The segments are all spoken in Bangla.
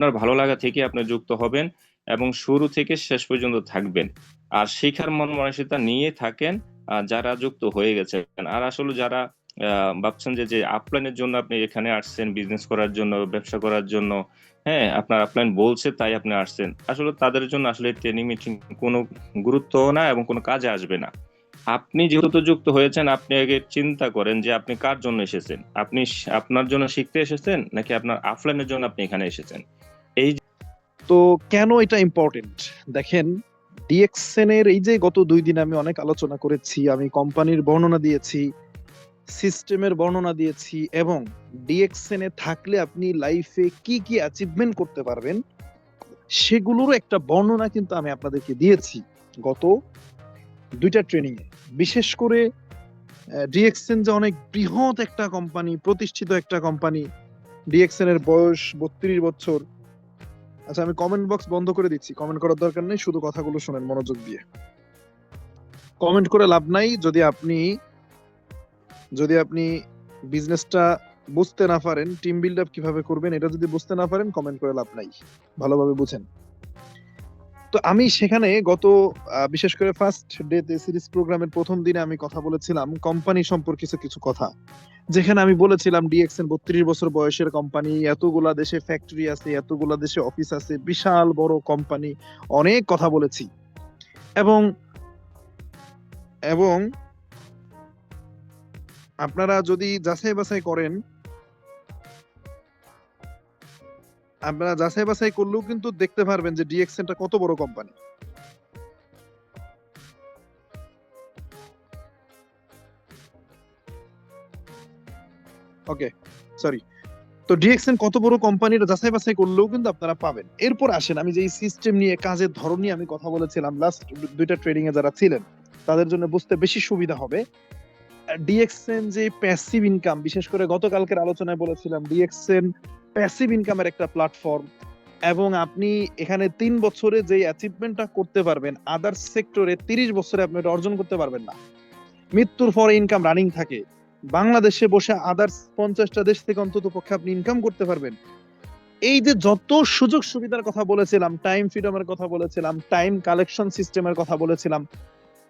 আপনার ভালো লাগা থেকে আপনি যুক্ত হবেন এবং শুরু থেকে শেষ পর্যন্ত থাকবেন। আর শেখার মন মানসিকতা নিয়ে থাকেন যারা যুক্ত হয়ে গেছেন। আর আসলে যারা ভাবছেন যে যে আপলাইনের জন্য আপনি এখানে আসছেন, বিজনেস করার জন্য, ব্যবসা করার জন্য, হ্যাঁ আপনার আপলাইন বলছে তাই আপনি আসছেন, আসলে তাদের জন্য আসলে ট্রেনিং মিটিং কোনো গুরুত্ব না এবং কোনো কাজে আসবে না। আপনি যেহেতু যুক্ত হয়েছেন, আপনি আগে চিন্তা করেন যে আপনি কার জন্য এসেছেন। আপনি আপনার জন্য শিখতে এসেছেন নাকি আপনার আফলাইনের জন্য আপনি এখানে এসেছেন। এই তো কেন এটা ইম্পর্টেন্ট দেখেন, ডিএক্সএন এর এই যে গত 2 দিন আমি অনেক আলোচনা করেছি, আমি কোম্পানির বর্ণনা দিয়েছি, সিস্টেমের বর্ণনা দিয়েছি, এবং ডিএক্সএন এ থাকলে আপনি লাইফে কি কি অ্যাচিভমেন্ট করতে পারবেন সেগুলোরও একটা বর্ণনা কিন্তু আমি আপনাদেরকে দিয়েছি গত 2টা ট্রেনিং এ। বিশেষ করে ডিএক্সএন যে অনেক বৃহৎ একটা কোম্পানি, প্রতিষ্ঠিত একটা কোম্পানি, ডিএক্সএন এর বয়স 32 বছর। আচ্ছা, আমি কমেন্ট বক্স বন্ধ করে দিচ্ছি, কমেন্ট করার দরকার নেই, শুধু কথাগুলো শুনেন মনোযোগ দিয়ে। কমেন্ট করে লাভ নাই যদি আপনি বিজনেসটা বুঝতে না পারেন, টিম বিল্ড আপ কিভাবে করবেন এটা যদি বুঝতে না পারেন, কমেন্ট করে লাভ নাই, ভালোভাবে বুঝেন। তো আমি সেখানে গত বিশেষ করে ফার্স্ট ডে সিরিজ প্রোগ্রামের প্রথম দিনে আমি কথা বলেছিলাম কোম্পানি সম্পর্কে কিছু কথা, যেখানে আমি বলেছিলাম ডিএক্সএন 32 বছর বয়সের কোম্পানি, এতগুলা দেশে ফ্যাক্টরি আছে, এতগুলা দেশে অফিস আছে, বিশাল বড় কোম্পানি, অনেক কথা বলেছি। এবং এবং আপনারা যদি যাচাই বাছাই করেন, আপনারা যাচাই বাছাই করলেও কিন্তু দেখতে পারবেন যে ডিএক্সএনটা কত বড় কোম্পানি। ওকে, সরি। তো ডিএক্সএন কত বড় কোম্পানির যাচাই বাছাই করলেও কিন্তু আপনারা পাবেন। এরপর আসেন, আমি যে সিস্টেম নিয়ে, কাজের ধরন নিয়ে আমি কথা বলেছিলাম লাস্ট 2টা ট্রেডিং এ যারা ছিলেন তাদের জন্য বুঝতে বেশি সুবিধা হবে। ডিএক্সএন যে প্যাসিভ ইনকাম, বিশেষ করে গতকালকের আলোচনায় বলেছিলাম ডিএক্সএন প্যাসিভ ইনকামের একটা প্ল্যাটফর্ম, এবং আপনি এখানে 3 বছরে যে অ্যাচিভমেন্টটা করতে পারবেন আদার সেক্টরে 30 বছরে আপনি এটা অর্জন করতে পারবেন না। মৃত্যুর পরে ইনকাম রানিং থাকে। বাংলাদেশে বসে আদার্স 50টা দেশ থেকে অন্তত পক্ষে আপনি ইনকাম করতে পারবেন। এই যে যত সুযোগ সুবিধার কথা বলেছিলাম, টাইম ফ্রিডমের কথা বলেছিলাম, টাইম কালেকশন সিস্টেমের কথা বলেছিলাম,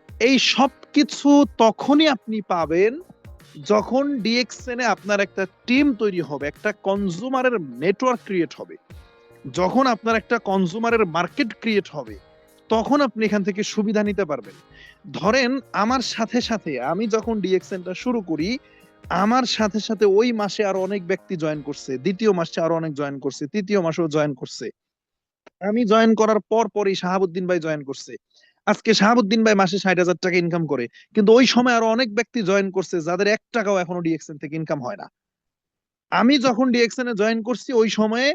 এই সব কিছু তখনই আপনি পাবেন যখন ডিএক্সএন এ আপনার একটা টিম তৈরি হবে, একটা কনজিউমারের নেটওয়ার্ক ক্রিয়েট হবে, যখন আপনার একটা কনজিউমারের মার্কেট ক্রিয়েট হবে, তখন আপনি এখান থেকে সুবিধা নিতে পারবেন। ধরেন আমার সাথে সাথে আমি যখন ডিএক্সএনটা শুরু করি, আমার সাথে সাথে ওই মাসে আরো অনেক ব্যক্তি জয়েন করছে, দ্বিতীয় মাসে আরো অনেক জয়েন করছে, তৃতীয় মাসেও জয়েন করছে। আমি জয়েন করার পর পরই শাহাবুদ্দিন ভাই জয়েন করছে। আজকে শাহাবুদ্দিন ভাই মাসে 60,000 টাকা ইনকাম করে, কিন্তু ওই সময় আরো অনেক ব্যক্তি জয়েন করছে যাদের 1 টাকাও এখনো ডিএক্সএন থেকে ইনকাম হয় না। আমি যখন ডিএক্সএন এ জয়েন করছি ওই সময়ে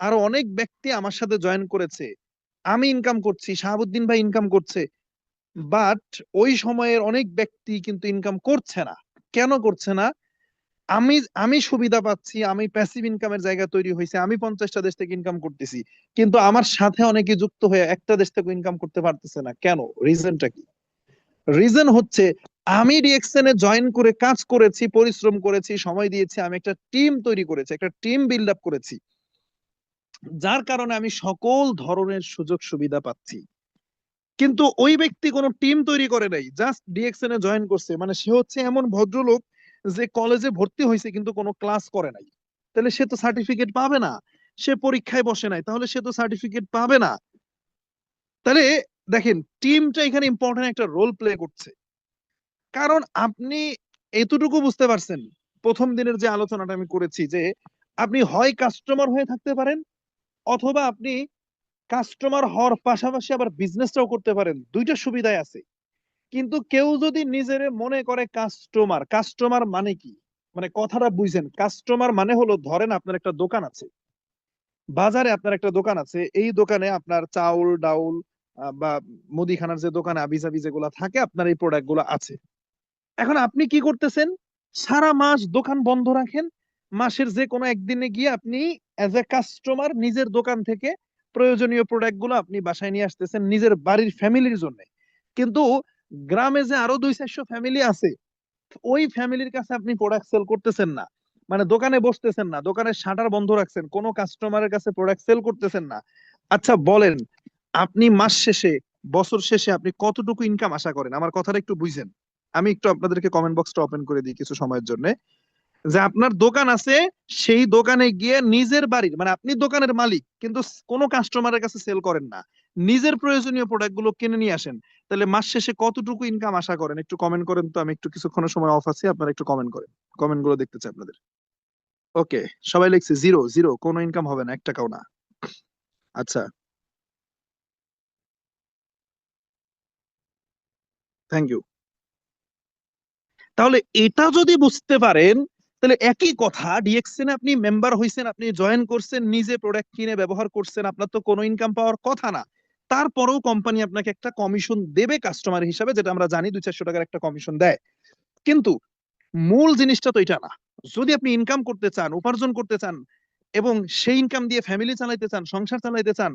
আরো অনেক ব্যক্তি আমার সাথে জয়েন করেছে, আমি ইনকাম করছি, শাহাবুদ্দিন ভাই ইনকাম করছে, বাট ওই সময়ের অনেক ব্যক্তি কিন্তু ইনকাম করছে না। কেন করছে না? আমি আমি সুবিধা পাচ্ছি, আমি প্যাসিভ ইনকামের জায়গা তৈরি হয়েছে, আমি 50টা দেশ থেকে ইনকাম করতেছি, কিন্তু আমার সাথে অনেকে যুক্ত হয়ে একটা দেশ থেকে ইনকাম করতে পারতেছে না। কেন? রিজনটা কি? রিজন হচ্ছে আমি ডিএক্সএন এ জয়েন করে কাজ করেছি, পরিশ্রম করেছি, সময় দিয়েছি, আমি একটা টিম তৈরি করেছি, একটা টিম বিল্ড আপ করেছি, যার কারণে আমি সকল ধরনের সুযোগ সুবিধা পাচ্ছি। কিন্তু ওই ব্যক্তি কোনো টিম তৈরি করে নাই, জাস্ট ডিএক্সএন এ জয়েন করছে, মানে সে হচ্ছে এমন ভদ্রলোক যে কলেজে ভর্তি হয়েছে কিন্তু কোনো ক্লাস করে নাই, তাহলে সে তো সার্টিফিকেট পাবে না। সে পরীক্ষায় বসে নাই, তাহলে সে তো সার্টিফিকেট পাবে না। তাহলে দেখেন, টিমটা এখানে ইম্পর্টেন্ট একটা রোল প্লে করছে। কারণ আপনি এতটুকু বুঝতে পারছেন প্রথম দিনের যে আলোচনাটা আমি করেছি, যে আপনি হয় কাস্টমার হয়ে থাকতে পারেন, অথবা আপনি কাস্টমার হওয়ার পাশাপাশি আবার বিজনেসটাও করতে পারেন। 2টা সুবিধাই আছে। কিন্তু কেউ যদি নিজের মনে করে কাস্টমার, কাস্টমার মানে কি, মানে কথাটা বুঝেন, কাস্টমার মানে হলো, ধরেন আপনার একটা দোকান আছে, বাজারে আপনার একটা দোকান আছে, এই দোকানে আপনার চাউল ডাউল বা মুদিখানার যে দোকানে আবিজাবি যেগুলো থাকে, আপনার এই প্রোডাক্ট গুলো আছে। এখন আপনি কি করতেছেন? সারা মাস দোকান বন্ধ রাখেন, মাসের যে কোনো একদিনে গিয়ে আপনি অ্যাজ এ কাস্টমার নিজের দোকান থেকে প্রয়োজনীয় প্রোডাক্ট গুলো আপনি বাসায় নিয়ে আসতেছেন নিজের বাড়ির ফ্যামিলির জন্য। কিন্তু গ্রামে যে আরো 200-400 ফ্যামিলি আছে, ওই ফ্যামিলির কাছে আপনি প্রোডাক্ট সেল করতেছেন না, মানে দোকানে বসতেছেন না, দোকানের শাটার বন্ধ রাখছেন, কোনো কাস্টমারের কাছে প্রোডাক্ট সেল করতেছেন না। আচ্ছা বলেন, আপনি মাস শেষে, বছর শেষে আপনি কতটুকু ইনকাম আশা করেন? আমার কথাটা একটু বুঝেন। আমি একটু আপনাদেরকে কমেন্ট বক্সটা ওপেন করে দিই কিছু সময়ের জন্য। যে আপনার দোকান আছে, সেই দোকানে গিয়ে নিজের বাড়ির, মানে আপনি দোকানের মালিক কিন্তু কোনো কাস্টমারের কাছে সেল করেন না, নিজের প্রয়োজনীয় প্রোডাক্ট গুলো কিনে নিয়ে আসেন, তাহলে মাস শেষে কতটুকু ইনকাম আশা করেন? একটু কমেন্ট করেন তো, আমি একটু কিছুক্ষণের সময় অফ আছি, আপনারা একটু কমেন্ট করেন, কমেন্ট গুলো দেখতে চাই আপনাদের। ওকে, সবাই লিখছে জিরো জিরো, কোনো ইনকাম হবে না, 1 টাকাও না। আচ্ছা, থ্যাংক ইউ। তাহলে এটা যদি বুঝতে পারেন, তাহলে একই কথা, ডিএক্সএন আপনি মেম্বার হইছেন, আপনি জয়েন করছেন, নিজে প্রোডাক্ট কিনে ব্যবহার করছেন, আপনার তো কোনো ইনকাম পাওয়ার কথা না। তারপরেও কোম্পানি আপনাকে একটা কমিশন দেবে কাস্টমার হিসাবে, যেটা আমরা জানি 200-400 টাকার একটা কমিশন দেয়। কিন্তু মূল জিনিসটা তো এটা না। যদি আপনি ইনকাম করতে চান, উপার্জন করতে চান, এবং সেই ইনকাম দিয়ে ফ্যামিলি চালাইতে চান, সংসার চালাইতে চান,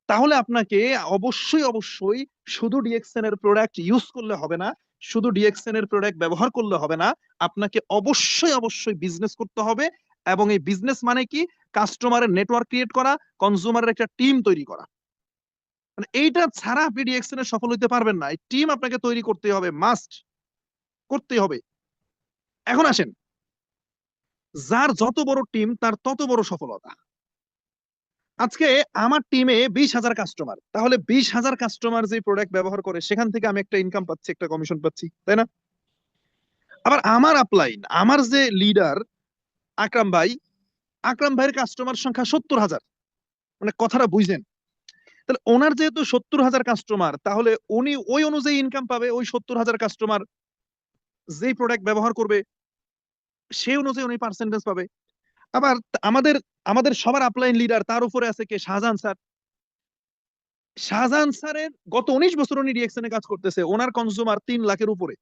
তাহলে আপনাকে অবশ্যই অবশ্যই শুধু ডিএক্সএন এর প্রোডাক্ট ইউজ করলে হবে না, শুধু ডিএক্সএন এর প্রোডাক্ট ব্যবহার করলে হবে না, আপনাকে অবশ্যই অবশ্যই বিজনেস করতে হবে। এবং এই বিজনেস মানে কি? কাস্টমারের নেটওয়ার্ক ক্রিয়েট করা, কনজিউমারের একটা টিম তৈরি করা। মানে এইটা ছাড়া আপনি ডিএক্সএন এর সফল হতে পারবেন না। এই টিম আপনাকে তৈরি করতে হবে, মাস্ট করতেই হবে। এখন আসেন, যার যত বড় টিম তার তত বড় সফলতা। আজকে আমার টিমে 20,000 কাস্টমার, তাহলে 20,000 কাস্টমার যে প্রোডাক্ট ব্যবহার করে সেখান থেকে আমি একটা ইনকাম পাচ্ছি, একটা কমিশন পাচ্ছি, তাই না? আবার আমার আপলাইন, আমার যে লিডার আকরাম ভাই, আকরাম ভাইয়ের কাস্টমার সংখ্যা 70,000। মানে কথাটা বুঝছেন? তাহলে ওনার যেহেতু 70,000 কাস্টমার, তাহলে উনি ওই অনুযায়ী ইনকাম পাবে। ওই 70,000 কাস্টমার যেই প্রোডাক্ট ব্যবহার করবে সেই অনুযায়ী উনি পার্সেন্টেজ পাবে। আবার আমাদের আমাদের সবার আপলাইন লিডার, তার উপরে আছে কে? শাহজাহান স্যার। শাহজাহান স্যারের গত 19 বছর উনি ডিএক্সএন এ কাজ করতেছে, ওনার কনজিউমার 3 লাখের উপরে।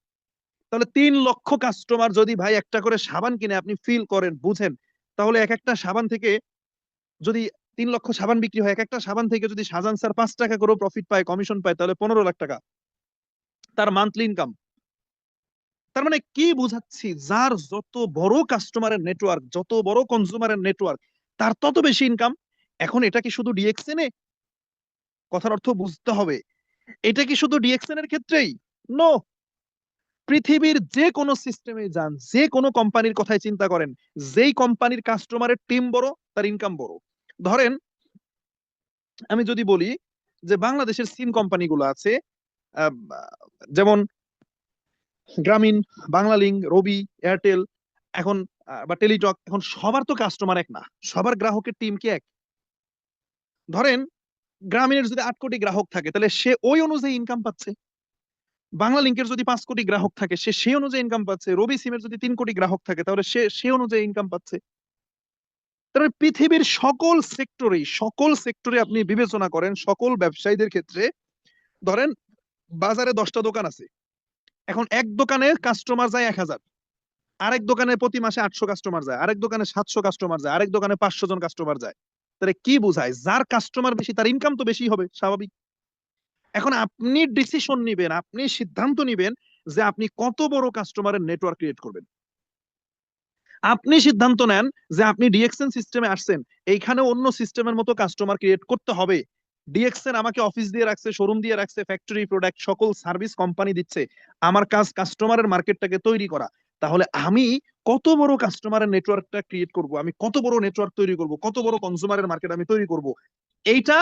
তাহলে 3 লক্ষ কাস্টমার যদি ভাই একটা করে সাবান কিনে, আপনি ফিল করেন, বুঝেন, তাহলে এক একটা সাবান থেকে যদি 3 লক্ষ সাবান বিক্রি হয়, এক একটা সাবান থেকে যদি শাহজাহান স্যার 5 টাকা করেও প্রফিট পায়, কমিশন পায়, তাহলে 15 লাখ টাকা তার মান্থলি ইনকাম। তার মানে কি বুঝাচ্ছি? যার যত বড় কাস্টমারের নেটওয়ার্ক, যত বড় কনজিউমারের নেটওয়ার্ক, তার তত বেশি ইনকাম। এখন এটা কি শুধু ডিএক্সএন এ? কথার অর্থ বুঝতে হবে। এটা কি শুধু ডিএক্সএন এর ক্ষেত্রেই? নো। পৃথিবীর যে কোনো সিস্টেমে যান, যে কোনো কোম্পানির কথাই চিন্তা করেন, যেই কোম্পানির কাস্টমারের টিম বড়, তার ইনকাম বড়। ধরেন আমি যদি বলি যে বাংলাদেশের সিম কোম্পানিগুলো আছে, আহ, যেমন গ্রামীণ, বাংলালিংক, রবি, এয়ারটেল, এখন বা টেলিটক, এখন সবার তো কাস্টমার এক না, সবার গ্রাহকের টিম কি এক? ধরেন গ্রামীণের যদি 8 কোটি গ্রাহক থাকে, তাহলে সে ওই অনুযায়ী ইনকাম পাচ্ছে। বাংলা লিংকের যদি 5 কোটি গ্রাহক থাকে, সে সেই অনুযায়ী ইনকাম পাচ্ছে। রবি সিমের যদি 3 কোটি গ্রাহক থাকে, তাহলে সে সেই অনুযায়ী ইনকাম পাচ্ছে। তাহলে পৃথিবীর সকল সেক্টরে আপনি বিবেচনা করেন, সকল ব্যবসায়ীদের ক্ষেত্রে, ধরেন বাজারে 10টা দোকান আছে, এখন এক দোকানে কাস্টমার যায় 1,000, আরেক দোকানে প্রতি মাসে 800 কাস্টমার যায়, আরেক দোকানে 700 কাস্টমার যায়, আরেক দোকানে 500 জন কাস্টমার যায়। তাহলে কি বোঝায়? যার কাস্টমার বেশি তার ইনকাম তো বেশি হবে, স্বাভাবিক। এখন আপনি ডিসিশন নিবেন, আপনি সিদ্ধান্ত নিবেন যে আপনি কত বড় কাস্টমারের নেটওয়ার্ক ক্রিয়েট করবেন। আপনি সিদ্ধান্ত নেন যে আপনি ডিএক্সএন সিস্টেমে আসছেন, এইখানে অন্য সিস্টেমের মতো কাস্টমার ক্রিয়েট করতে হবে। ডিএক্সএন আমাকে অফিস দিয়ে রাখছে, শোরুম দিয়ে রাখছে, ফ্যাক্টরি প্রোডাক্ট সকল সার্ভিস কোম্পানি দিচ্ছে, আমার কাজ কাস্টমারের মার্কেটটাকে তৈরি করা। তাহলে আমি কত বড় কাস্টমারের নেটওয়ার্কটা ক্রিয়েট করব, আমি কত বড় নেটওয়ার্ক তৈরি করব, কত বড় কনজিউমারের মার্কেট আমি তৈরি করব, এইটা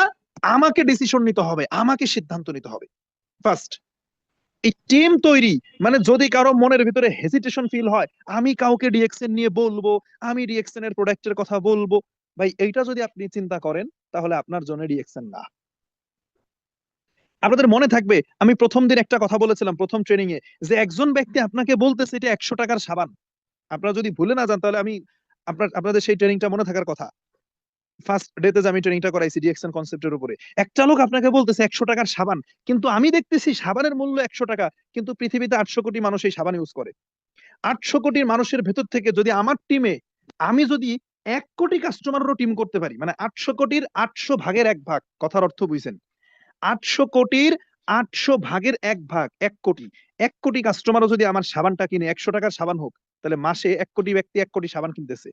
আমাকে ডিসিশন নিতে হবে, আমাকে সিদ্ধান্ত নিতে হবে ফার্স্ট। এই টিম তৈরি, মানে যদি কারো মনের ভিতরে হেজিটেশন ফিল হয়, আমি কাউকে ডিএক্সএন নিয়ে বলবো, আমি ডিএক্সএন এর প্রোডাক্টের কথা বলবো, ভাই এইটা যদি আপনি চিন্তা করেন, তাহলে আপনার জন্য ডিএক্সএন না। আপনাদের মনে থাকবে আমি প্রথম দিন একটা কথা বলেছিলাম প্রথম ট্রেনিং এ, যে একজন ব্যক্তি আপনাকে বলতেছে এটা 100 টাকার সাবান। আপনারা যদি ভুলে না যান, তাহলে আমি আপনাদের সেই ট্রেনিংটা মনে থাকার কথা। ফার্স্ট ডেতে যে আমি ট্রেনিংটা করাইছি ডিএক্সএন কনসেপ্টের উপরে, একটা লোক আপনাকে বলতেছে 100 টাকার সাবান, কিন্তু আমি দেখতেছি সাবানের মূল্য 100 টাকা, কিন্তু পৃথিবীতে 800 কোটি মানুষ এই সাবান ইউজ করে। 800 কোটি মানুষের ভেতর থেকে যদি আমার টিমে, আমি যদি 1 কোটি কাস্টমারেরও টিম করতে পারি, মানে 800 কোটির 800 ভাগের 1 ভাগ, কথার অর্থ বুঝছেন? 800 কোটির 800 ভাগের 1 ভাগ, 1 কোটি। 1 কোটি কাস্টমারও যদি আমার সাবানটা কিনে, 100 টাকার সাবান হোক, তাহলে মাসে 1 কোটি ব্যক্তি 1 কোটি সাবান কিনতেছে,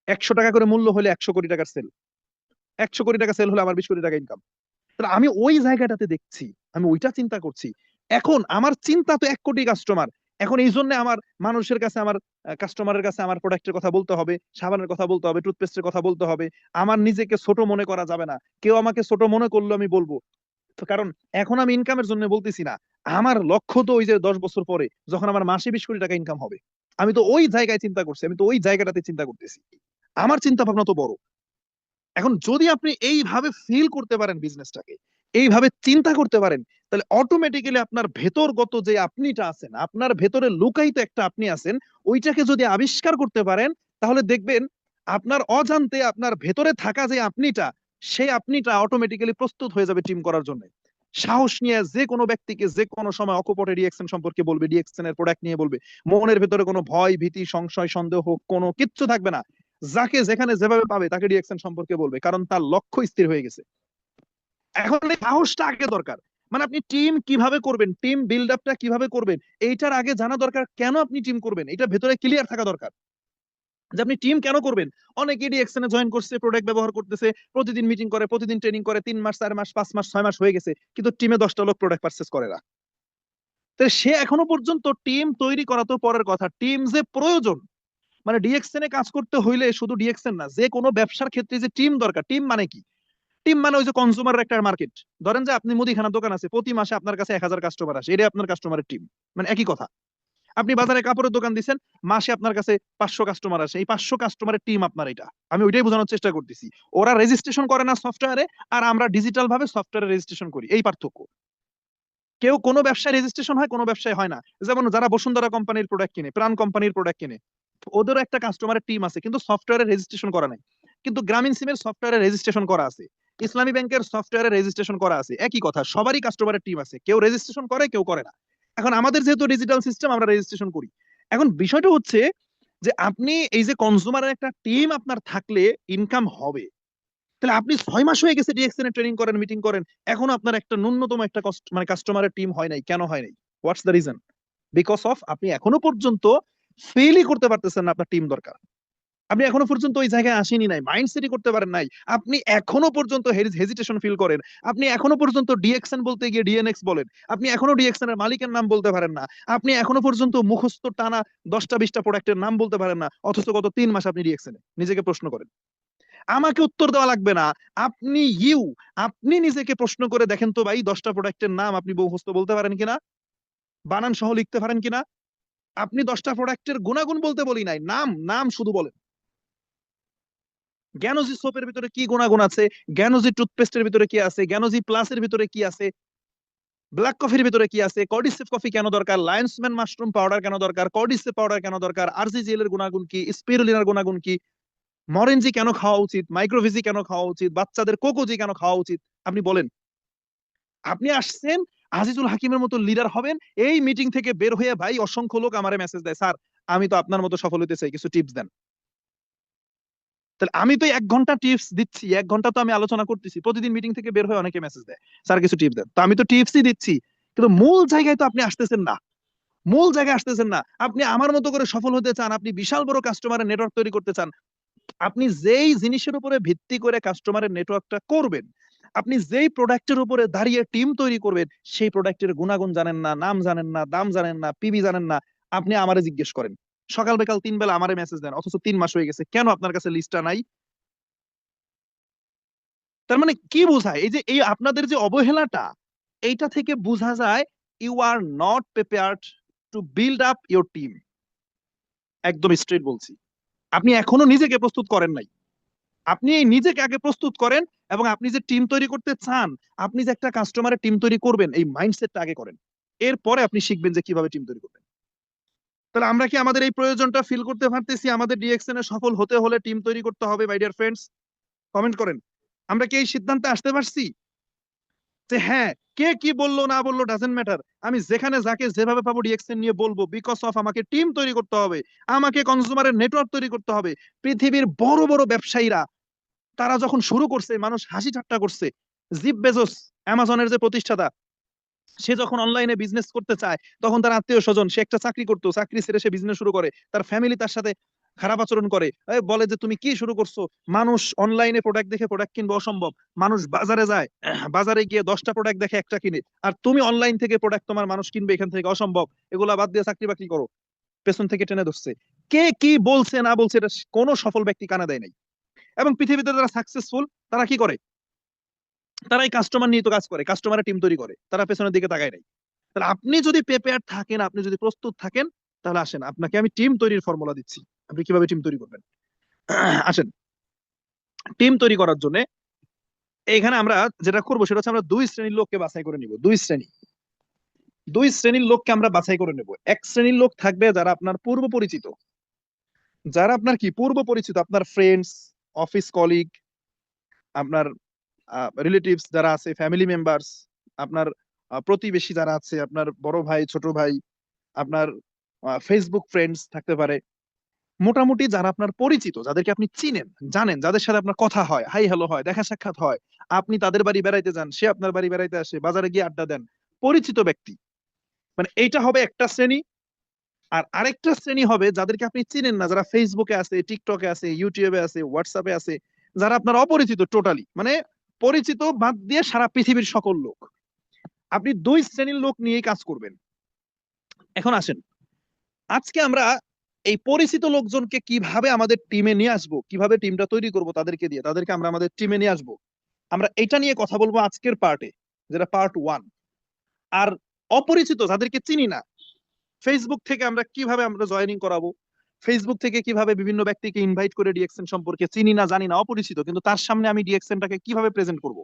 100 টাকা করে মূল্য হলে 100 কোটি টাকার সেল, 100 কোটি টাকা সেল হলে আমার 20 কোটি টাকা ইনকাম। তাহলে আমি ওই জায়গাটাতে দেখছি, আমি ওইটা চিন্তা করছি। এখন আমার চিন্তা তো 1 কোটি কাস্টমার। এখন এই জন্য আমার মানুষের কাছে, আমার কাস্টমারের কাছে আমার প্রোডাক্টের কথা বলতে হবে, সাবানের কথা বলতে হবে, টুথপেস্টের কথা বলতে হবে। আমার নিজেকে ছোট মনে করা যাবে না। কেউ আমাকে ছোট মনে করলো আমি বলবো। তো কারণ এখন আমি ইনকামের জন্য বলতেছি না, আমার লক্ষ্য তো ওই যে 10 বছর পরে যখন আমার মাসে 20 কোটি টাকা ইনকাম হবে, আমি তো ওই জায়গায় চিন্তা করছি, আমি তো ওই জায়গাটাতে চিন্তা করতেছি। আমার চিন্তা ভাবনা তো বড়। এখন যদি আপনি এইভাবে ফিল করতে পারেন বিজনেসটাকে, এইভাবে চিন্তা করতে পারেন, তাহলে অটোমেটিক্যালি আপনার ভেতরগত যে আপনিটা আছেন, আপনার ভেতরে লুকায়িত একটা আপনি আছেন, ওইটাকে যদি আবিষ্কার করতে পারেন, তাহলে দেখবেন আপনার অজান্তে আপনার ভেতরে থাকা যে আপনিটা, সেই আপনিটা অটোমেটিক্যালি প্রস্তুত হয়ে যাবে টিম করার জন্য। সাহস নিয়ে যে কোনো ব্যক্তিকে যে কোনো সময় অকপটে ডিএক্সএন সম্পর্কে বলবে, ডিএক্সএন এর প্রোডাক্ট নিয়ে বলবে। মনের ভেতরে কোনো ভয়, ভীতি, সংশয়, সন্দেহ কোনো কিচ্ছু থাকবে না। যাকে যেখানে যেভাবে পাবে তাকে ডিএক্সএন সম্পর্কে বলবে, কারণ তার লক্ষ্য স্থির হয়ে গেছে। এখন এই সাহসটা আগে দরকার। মানে আপনি টিম কিভাবে করবেন, টিম বিল্ড আপটা কিভাবে করবেন, এইটার আগে জানা দরকার কেন আপনি টিম করবেন, এটা ভেতরে ক্লিয়ার থাকা দরকার যে আপনি টিম কেন করবেন। অনেকে ডিএক্সএন এ জয়েন করছে, প্রোডাক্ট ব্যবহার করতেছে, প্রতিদিন মিটিং করে, প্রতিদিন ট্রেনিং করে, 3 মাস 4 মাস 5 মাস 6 মাস হয়ে গেছে, কিন্তু টিমে 10টা লোক প্রোডাক্ট পারচেস করে না। তো সে এখনো পর্যন্ত টিম তৈরি করা তো পরের কথা, টিম যে প্রয়োজন, মানে ডিএক্সএন এ কাজ করতে হইলে শুধু ডিএক্সএন না, যে কোনো ব্যবসার ক্ষেত্রে যে টিম দরকার। টিম মানে কি? টিম মানে ওই যে কনজিউমার একটা মার্কেট। ধরেন যে আপনি মুদিখানার দোকান আছে, প্রতি মাসে আপনার কাছে 1000 কাস্টমার আসে, এটাই আপনার কাস্টমারের টিম। মানে একই কথা। আপনি বাজারে কাপড়ের দোকান দিচ্ছেন, মাসে আপনার কাছে 500 কাস্টমার আসে, এই 500 কাস্টমারের টিম আপনার। এটা আমি ওইটাই বোঝানোর চেষ্টা করতেছি। ওরা রেজিস্ট্রেশন করে না সফটওয়্যারে, আর আমরা ডিজিটাল ভাবে সফটওয়্যারে রেজিস্ট্রেশন করি, এই পার্থক্য। কেউ কোনো ব্যবসায় রেজিস্ট্রেশন হয়, কোনো ব্যবসায় হয় না। যেমন যারা বসুন্ধরা কোম্পানির প্রোডাক্ট কিনে, প্রাণ কোম্পানির প্রোডাক্ট কিনে, ওদেরও একটা কাস্টমারের টিম আছে, কিন্তু সফটওয়্যারে রেজিস্ট্রেশন করা নাই। কিন্তু গ্রামীণ সিমের সফটওয়্যারে রেজিস্ট্রেশন করা আছে, ইসলামী ব্যাংকের সফটওয়্যারে রেজিস্ট্রেশন করা আছে, একই কথা। সবারই কাস্টমারের টিম আছে, কেউ রেজিস্ট্রেশন করে, কেউ করে না। এখন আমাদের যেহেতু ডিজিটাল সিস্টেম, আমরা রেজিস্ট্রেশন করি। এখন বিষয়টা হচ্ছে যে আপনি এই যে কনজিউমারের একটা টিম আপনার থাকলে ইনকাম হবে। তাহলে আপনি 6 মাস হয়ে গেছে ডিএক্সএন এ ট্রেনিং করেন, মিটিং করেন, এখনো আপনার একটা ন্যূনতম একটা মানে কাস্টমারের টিম হয় নাই। কেন হয় নাই? What's the reason? Because of আপনি এখনো পর্যন্ত ফেলই করতে পারতেছেন না, আপনার টিম দরকার। আপনি এখনো পর্যন্ত ওই জায়গায় আসেনি নাই, মাইন্ডসেটই করতে পারেন নাই। আপনি এখনো পর্যন্ত হেজিটেশন ফিল করেন। আপনি এখনো পর্যন্ত ডিএক্সএন বলতে গিয়ে ডিএনএক্স বলেন। আপনি এখনো ডিএক্সএন এর মালিকের নাম বলতে পারেন না। আপনি এখনো পর্যন্ত মুখস্থ টানা 10টা 20টা প্রোডাক্টের নাম বলতে পারেন না, অথচ গত 3 মাস আপনি ডিএক্সএন এ। নিজেকে প্রশ্ন করেন। আমাকে উত্তর দেওয়া লাগবে না। আপনি আপনি নিজেকে প্রশ্ন করে দেখেন তো ভাই, 10টা প্রোডাক্টের নাম আপনি মুখস্থ বলতে পারেন কিনা, বানান সহ লিখতে পারেন কিনা। আপনি 10টা প্রোডাক্টের গুণাগুণ বলতে বলি নাই, নাম নাম শুধু বলেন। জ্ঞানজি সোপের ভিতরে কি গুণাগুণ আছে, জ্ঞানজি টুথপেস্টের ভিতরে কি আছে, জ্ঞানজি প্লাসের ভিতরে কি আছে, ব্ল্যাক কফির ভিতরে কি আছে, কর্ডিসেপ কফি কেন দরকার, লায়ন্সম্যান মাশরুম পাউডার কেন দরকার, কর্ডিসেপ পাউডার কেন দরকার, আরজিজিএল এর গুণাগুণ কি, স্পিরুলিনার গুণাগুণ কি, মরেনজি কেন খাওয়া উচিত, মাইক্রোভিজি কেন খাওয়া উচিত, বাচ্চাদের কোকোজি কেন খাওয়া উচিত, আপনি বলেন। আপনি আসছেন আজিজুল হাকিমের মতো লিডার হবেন, এই মিটিং থেকে বের হয়ে ভাই অসংখ্য লোক আমারে মেসেজ দেয়, স্যার আমি তো আপনার মতো সফল হতে চাই, কিছু টিপস দেন। তাহলে আমি তো 1 ঘন্টা টিপস দিচ্ছি, 1 ঘন্টা তো আমি আলোচনা করতেছি, প্রতিদিন মিটিং থেকে বের হয়ে অনেকে মেসেজ দেয়, স্যার কিছু টিপস দেন। তো আমি তো টিপসই দিচ্ছি, কিন্তু মূল জায়গায় তো আপনি আসতেছেন না। মূল জায়গায় আসতেছেন না। আপনি আমার মতো করে সফল হতে চান, আপনি বিশাল বড় কাস্টমারের নেটওয়ার্ক তৈরি করতে চান। আপনি যেই জিনিসের উপরে ভিত্তি করে কাস্টমারের নেটওয়ার্কটা করবেন, আপনি যেই প্রোডাক্টের উপরে দাঁড়িয়ে টিম তৈরি করবেন, সেই প্রোডাক্টের গুণাগুণ জানেন না, নাম জানেন না, দাম জানেন না, পিবি জানেন না, আপনি আমারে জিজ্ঞেস করেন। সকাল বিকাল 3 বেলা আমারে মেসেজ দেন, অথচ 3 মাস হয়ে গেছে, কেন আপনার কাছে লিস্টটা নাই? তার মানে কি বোঝায়? এই যে এই আপনাদের যে অবহেলাটা, এইটা থেকে বোঝা যায় you are not prepared to build up your team. একদম স্ট্রেট বলছি, আপনি এখনো নিজেকে প্রস্তুত করেন নাই। আপনি এই নিজেকে আগে প্রস্তুত করেন, এবং আপনি যে টিম তৈরি করতে চান, আপনি যে একটা কাস্টমারের টিম তৈরি করবেন, এই মাইন্ডসেটটা আগে করেন। এরপরে আপনি শিখবেন যে কিভাবে টিম তৈরি করবেন। তাহলে আমরা কি আমাদের এই প্রয়োজনটা ফিল করতে পারতেছি? আমাদের ডিএক্সএন এ সফল হতে হলে টিম তৈরি করতে হবে, মাই ডিয়ার ফ্রেন্ডস। কমেন্ট করেন। আমরা কি এই সিদ্ধান্তে আসতে পারছি যে হ্যাঁ, কে কি বললো না বললো ডাজেন্ট ম্যাটার, আমি যেখানে যাকে যেভাবে পাবো ডিএক্সএন নিয়ে বলবো, বিকজ অফ আমাকে টিম তৈরি করতে হবে, আমাকে কনজিউমারের নেটওয়ার্ক তৈরি করতে হবে। পৃথিবীর বড় বড় ব্যবসায়ীরা তারা যখন শুরু করছে, মানুষ হাসি ঠাট্টা করছে। জিফ বেজোস, অ্যামাজনের যে প্রতিষ্ঠাতা, সে যখন অনলাইনে বিজনেস করতে চায় তখন তার আত্মীয় স্বজন, সে একটা চাকরি করতো, চাকরি ছেড়ে সে বিজনেস শুরু করে, তার ফ্যামিলি তার সাথে খারাপ আচরণ করে, বলে যে তুমি কি শুরু করছো, মানুষ অনলাইনে প্রোডাক্ট দেখে প্রোডাক্ট কিনবে অসম্ভব, মানুষ বাজারে যায়, বাজারে গিয়ে 10টা প্রোডাক্ট দেখে একটা কিনে, আর তুমি অনলাইন থেকে প্রোডাক্ট তোমার মানুষ কিনবে এখান থেকে অসম্ভব, এগুলা বাদ দিয়ে চাকরি বাকরি করো, পেছন থেকে টেনে ধরছে। কে কি বলছে না বলছে এটা কোনো সফল ব্যক্তি কানে দেয় নাই। এবং পৃথিবীতে যারা সাকসেসফুল তারা কি করে, তারা এই কাস্টমার নিয়ে তো কাজ করে, কাস্টমারের টিম তৈরি করে, তারা পেছনের দিকে তাকায় নাই। তাহলে আপনি যদি প্রিপেয়ার থাকেন, আপনি যদি প্রস্তুত থাকেন, তাহলে আসেন আপনাকে আমি টিম তৈরির ফর্মুলা দিচ্ছি, আপনি কিভাবে টিম তৈরি করবেন। আসেন, টিম তৈরি করার জন্য এখানে আমরা যেটা করবো সেটা হচ্ছে আমরা দুই শ্রেণীর লোককে বাছাই করে নিব। দুই শ্রেণীর লোককে আমরা বাছাই করে নেব। এক শ্রেণীর লোক থাকবে যারা আপনার পূর্ব পরিচিত, যারা আপনার কি পূর্ব পরিচিত, আপনার ফ্রেন্ডস, অফিস কলিগ, আপনার রিলেটিভস যারা আছে, ফ্যামিলি মেম্বার্স, আপনার প্রতিবেশী যারা আছে, আপনার বড় ভাই, ছোট ভাই, আপনার ফেসবুক ফ্রেন্ডস থাকতে পারে, মোটামুটি যারা আপনার পরিচিত, যাদেরকে আপনি চিনেন, জানেন, যাদের সাথে আপনার কথা হয়, হাই হ্যালো হয়, দেখা সাক্ষাৎ হয়, আপনি তাদের বাড়ি বেড়াইতে যান, সে আপনার বাড়ি বেড়াইতে আসে, বাজারে গিয়ে আড্ডা দেন, পরিচিত ব্যক্তি, মানে এইটা হবে একটা শ্রেণী। আর আরেকটা শ্রেণী হবে যাদেরকে আপনি চিনেন না, যারা ফেসবুকে আছে, টিকটকে আছে, ইউটিউবে আছে, হোয়াটসঅ্যাপে আছে, যারা আপনার অপরিচিত টোটালি, মানে পরিচিত বাদ দিয়ে সারা পৃথিবীর সকল লোক। আপনি দুই শ্রেণীর লোক নিয়েই কাজ করবেন। এখন আসেন, আজকে আমরা এই পরিচিত লোকজনকে কিভাবে আমাদের টিমে নিয়ে আসবো, কিভাবে টিমটা তৈরি করব তাদেরকে দিয়ে, তাদেরকে আমরা আমাদের টিমে নিয়ে আসবো, আমরা এটা নিয়ে কথা বলবো আজকের পার্টে, যেটা পার্ট 1। আর অপরিচিত যাদেরকে চিনি না, ফেসবুক থেকে আমরা জয়েনিং করাবো, ফেসবুক থেকে কিভাবে বিভিন্ন ব্যক্তিকে ইনভাইট করে ডিএক্সএন সম্পর্কে, চিনি না জানি না অপরিচিত, কিন্তু তার সামনে আমি ডিএক্সএনটাকে কিভাবে প্রেজেন্ট করব,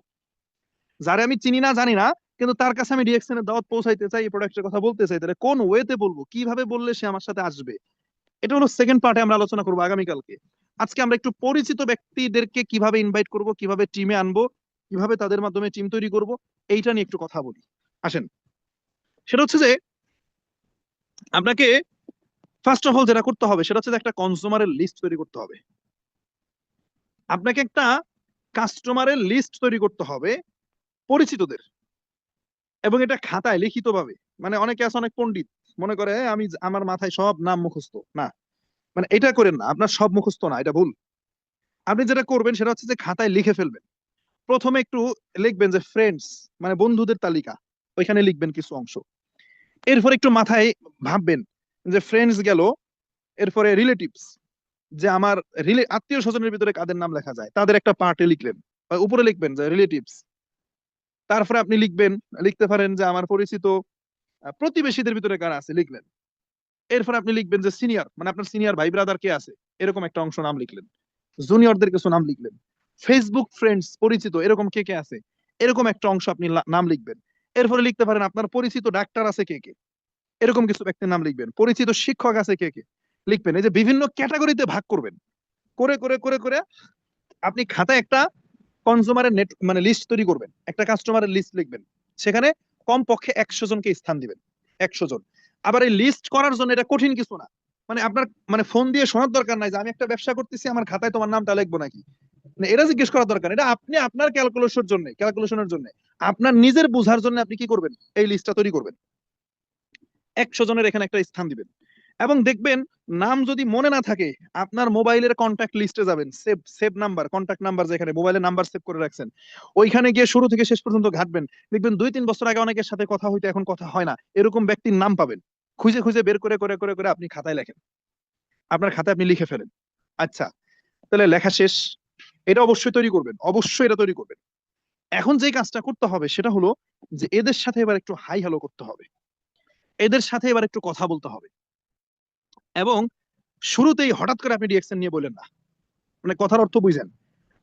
যারা আমি চিনি না জানি না কিন্তু তার কাছে আমি ডিএক্সএন এর দাওয়াত পৌঁছাইতে চাই, এই প্রোডাক্টের কথা বলতে চাই, তাহলে কোন ওয়েতে বলবো, কিভাবে বললে সে আমার সাথে আসবে, এটা হলো সেকেন্ড পার্টে আমরা আলোচনা করবো আগামীকালকে। আজকে আমরা একটু পরিচিত ব্যক্তিদেরকে কিভাবে ইনভাইট করব, কিভাবে টিমে আনবো, কিভাবে তাদের মাধ্যমে টিম তৈরি করব, এইটা নিয়ে একটু কথা বলি। আসেন, সেটা হচ্ছে যে আপনাকে ফার্স্ট অফ অল যেটা করতে হবে সেটা হচ্ছে যে একটা কনজিউমারের লিস্ট তৈরি করতে হবে। আপনাকে একটা কাস্টমারের লিস্ট তৈরি করতে হবে পরিচিতদের, এবং এটা খাতায় লিখিত ভাবে। মানে অনেকে আছে অনেক পণ্ডিত, মনে করে আমি আমার মাথায় সব নাম মুখস্থ না, মানে এটা করেন না, আপনার সব মুখস্থ না, এটা ভুল। আপনি যেটা করবেন সেটা হচ্ছে যে খাতায় লিখে ফেলবেন। প্রথমে একটু লিখবেন যে ফ্রেন্ডস, মানে বন্ধুদের তালিকা, ওইখানে লিখবেন কিছু অংশ। এরপর একটু মাথায় ভাববেন যে ফ্রেন্ডস গেল, এরপরে রিলেটিভস, যে আমার আত্মীয় স্বজনের ভিতরে কাদের নাম লেখা যায় তাদের একটা পার্টে লিখলেন, উপরে লিখবেন যে রিলেটিভস। তারপরে আপনি লিখতে পারেন যে আমার পরিচিত প্রতিবেশীদের ভিতরে কারা আছে, লিখলেন। এরপর আপনি লিখবেন যে সিনিয়র, মানে আপনার সিনিয়র ভাই ব্রাদার কে আছে, এরকম একটা অংশ নাম লিখলেন। জুনিয়রদের কিছু নাম লিখলেন। ফেসবুক ফ্রেন্ডস, পরিচিত এরকম কে কে আছে, এরকম একটা অংশ আপনি নাম লিখবেন। এরপরে লিখতে পারেন আপনার পরিচিত ডাক্তার আছে কে কে, এরকম কিছু ব্যক্তির নাম লিখবেন। পরিচিত শিক্ষক আছে কে কে, লিখবেন। এই যে বিভিন্ন ক্যাটাগরিতে ভাগ করবেন, করে করে করে করে আপনি খাতায় একটা কনজিউমারের নেট মানে লিস্ট তৈরি করবেন, একটা কাস্টমারের লিস্ট লিখবেন, সেখানে কমপক্ষে 100 জনকে স্থান দিবেন, 100 জন। আবার এই লিস্ট করার জন্য এটা কঠিন কিছু না, মানে আপনার মানে ফোন দিয়ে শোনার দরকার নাই যে আমি একটা ব্যবসা করতেছি, আমার খাতায় তোমার নামটা লিখবো নাকি, মানে এটা জিজ্ঞেস করার দরকার নেই। এটা আপনি আপনার ক্যালকুলেশনের জন্য, আপনার নিজের বোঝার জন্য আপনি কি করবেন, এই লিস্টটা তৈরি করবেন। 100 জনের এখানে একটা স্থান দিবেন, এবং দেখবেন নাম যদি মনে না থাকে, আপনার মোবাইলের কন্ট্যাক্ট লিস্টে যাবেন, save save number, contact number যেখানে মোবাইলের নাম্বার সেভ করে রাখছেন, ওইখানে গিয়ে শুরু থেকে শেষ পর্যন্ত ঘাটবেন। দেখবেন 2-3 বছর আগে অনেকের সাথে কথা হইতো, এখন কথা হয় না, এরকম ব্যক্তির নাম পাবেন। খুঁজে খুঁজে বের করে করে করে করে আপনি খাতায় লেখেন, আপনার খাতায় আপনি লিখে ফেলেন। আচ্ছা, তাহলে লেখা শেষ, এটা অবশ্যই তৈরি করবেন, অবশ্যই এটা তৈরি করবেন। এখন যে কাজটা করতে হবে সেটা হলো যে এদের সাথে এবার একটু হাই হ্যালো করতে হবে, এদের সাথে এবার একটু কথা বলতে হবে। এবং শুরুতেই হঠাৎ করে আপনি ডিএক্সএন নিয়ে বললেন না, মানে কথার অর্থ বুঝেন।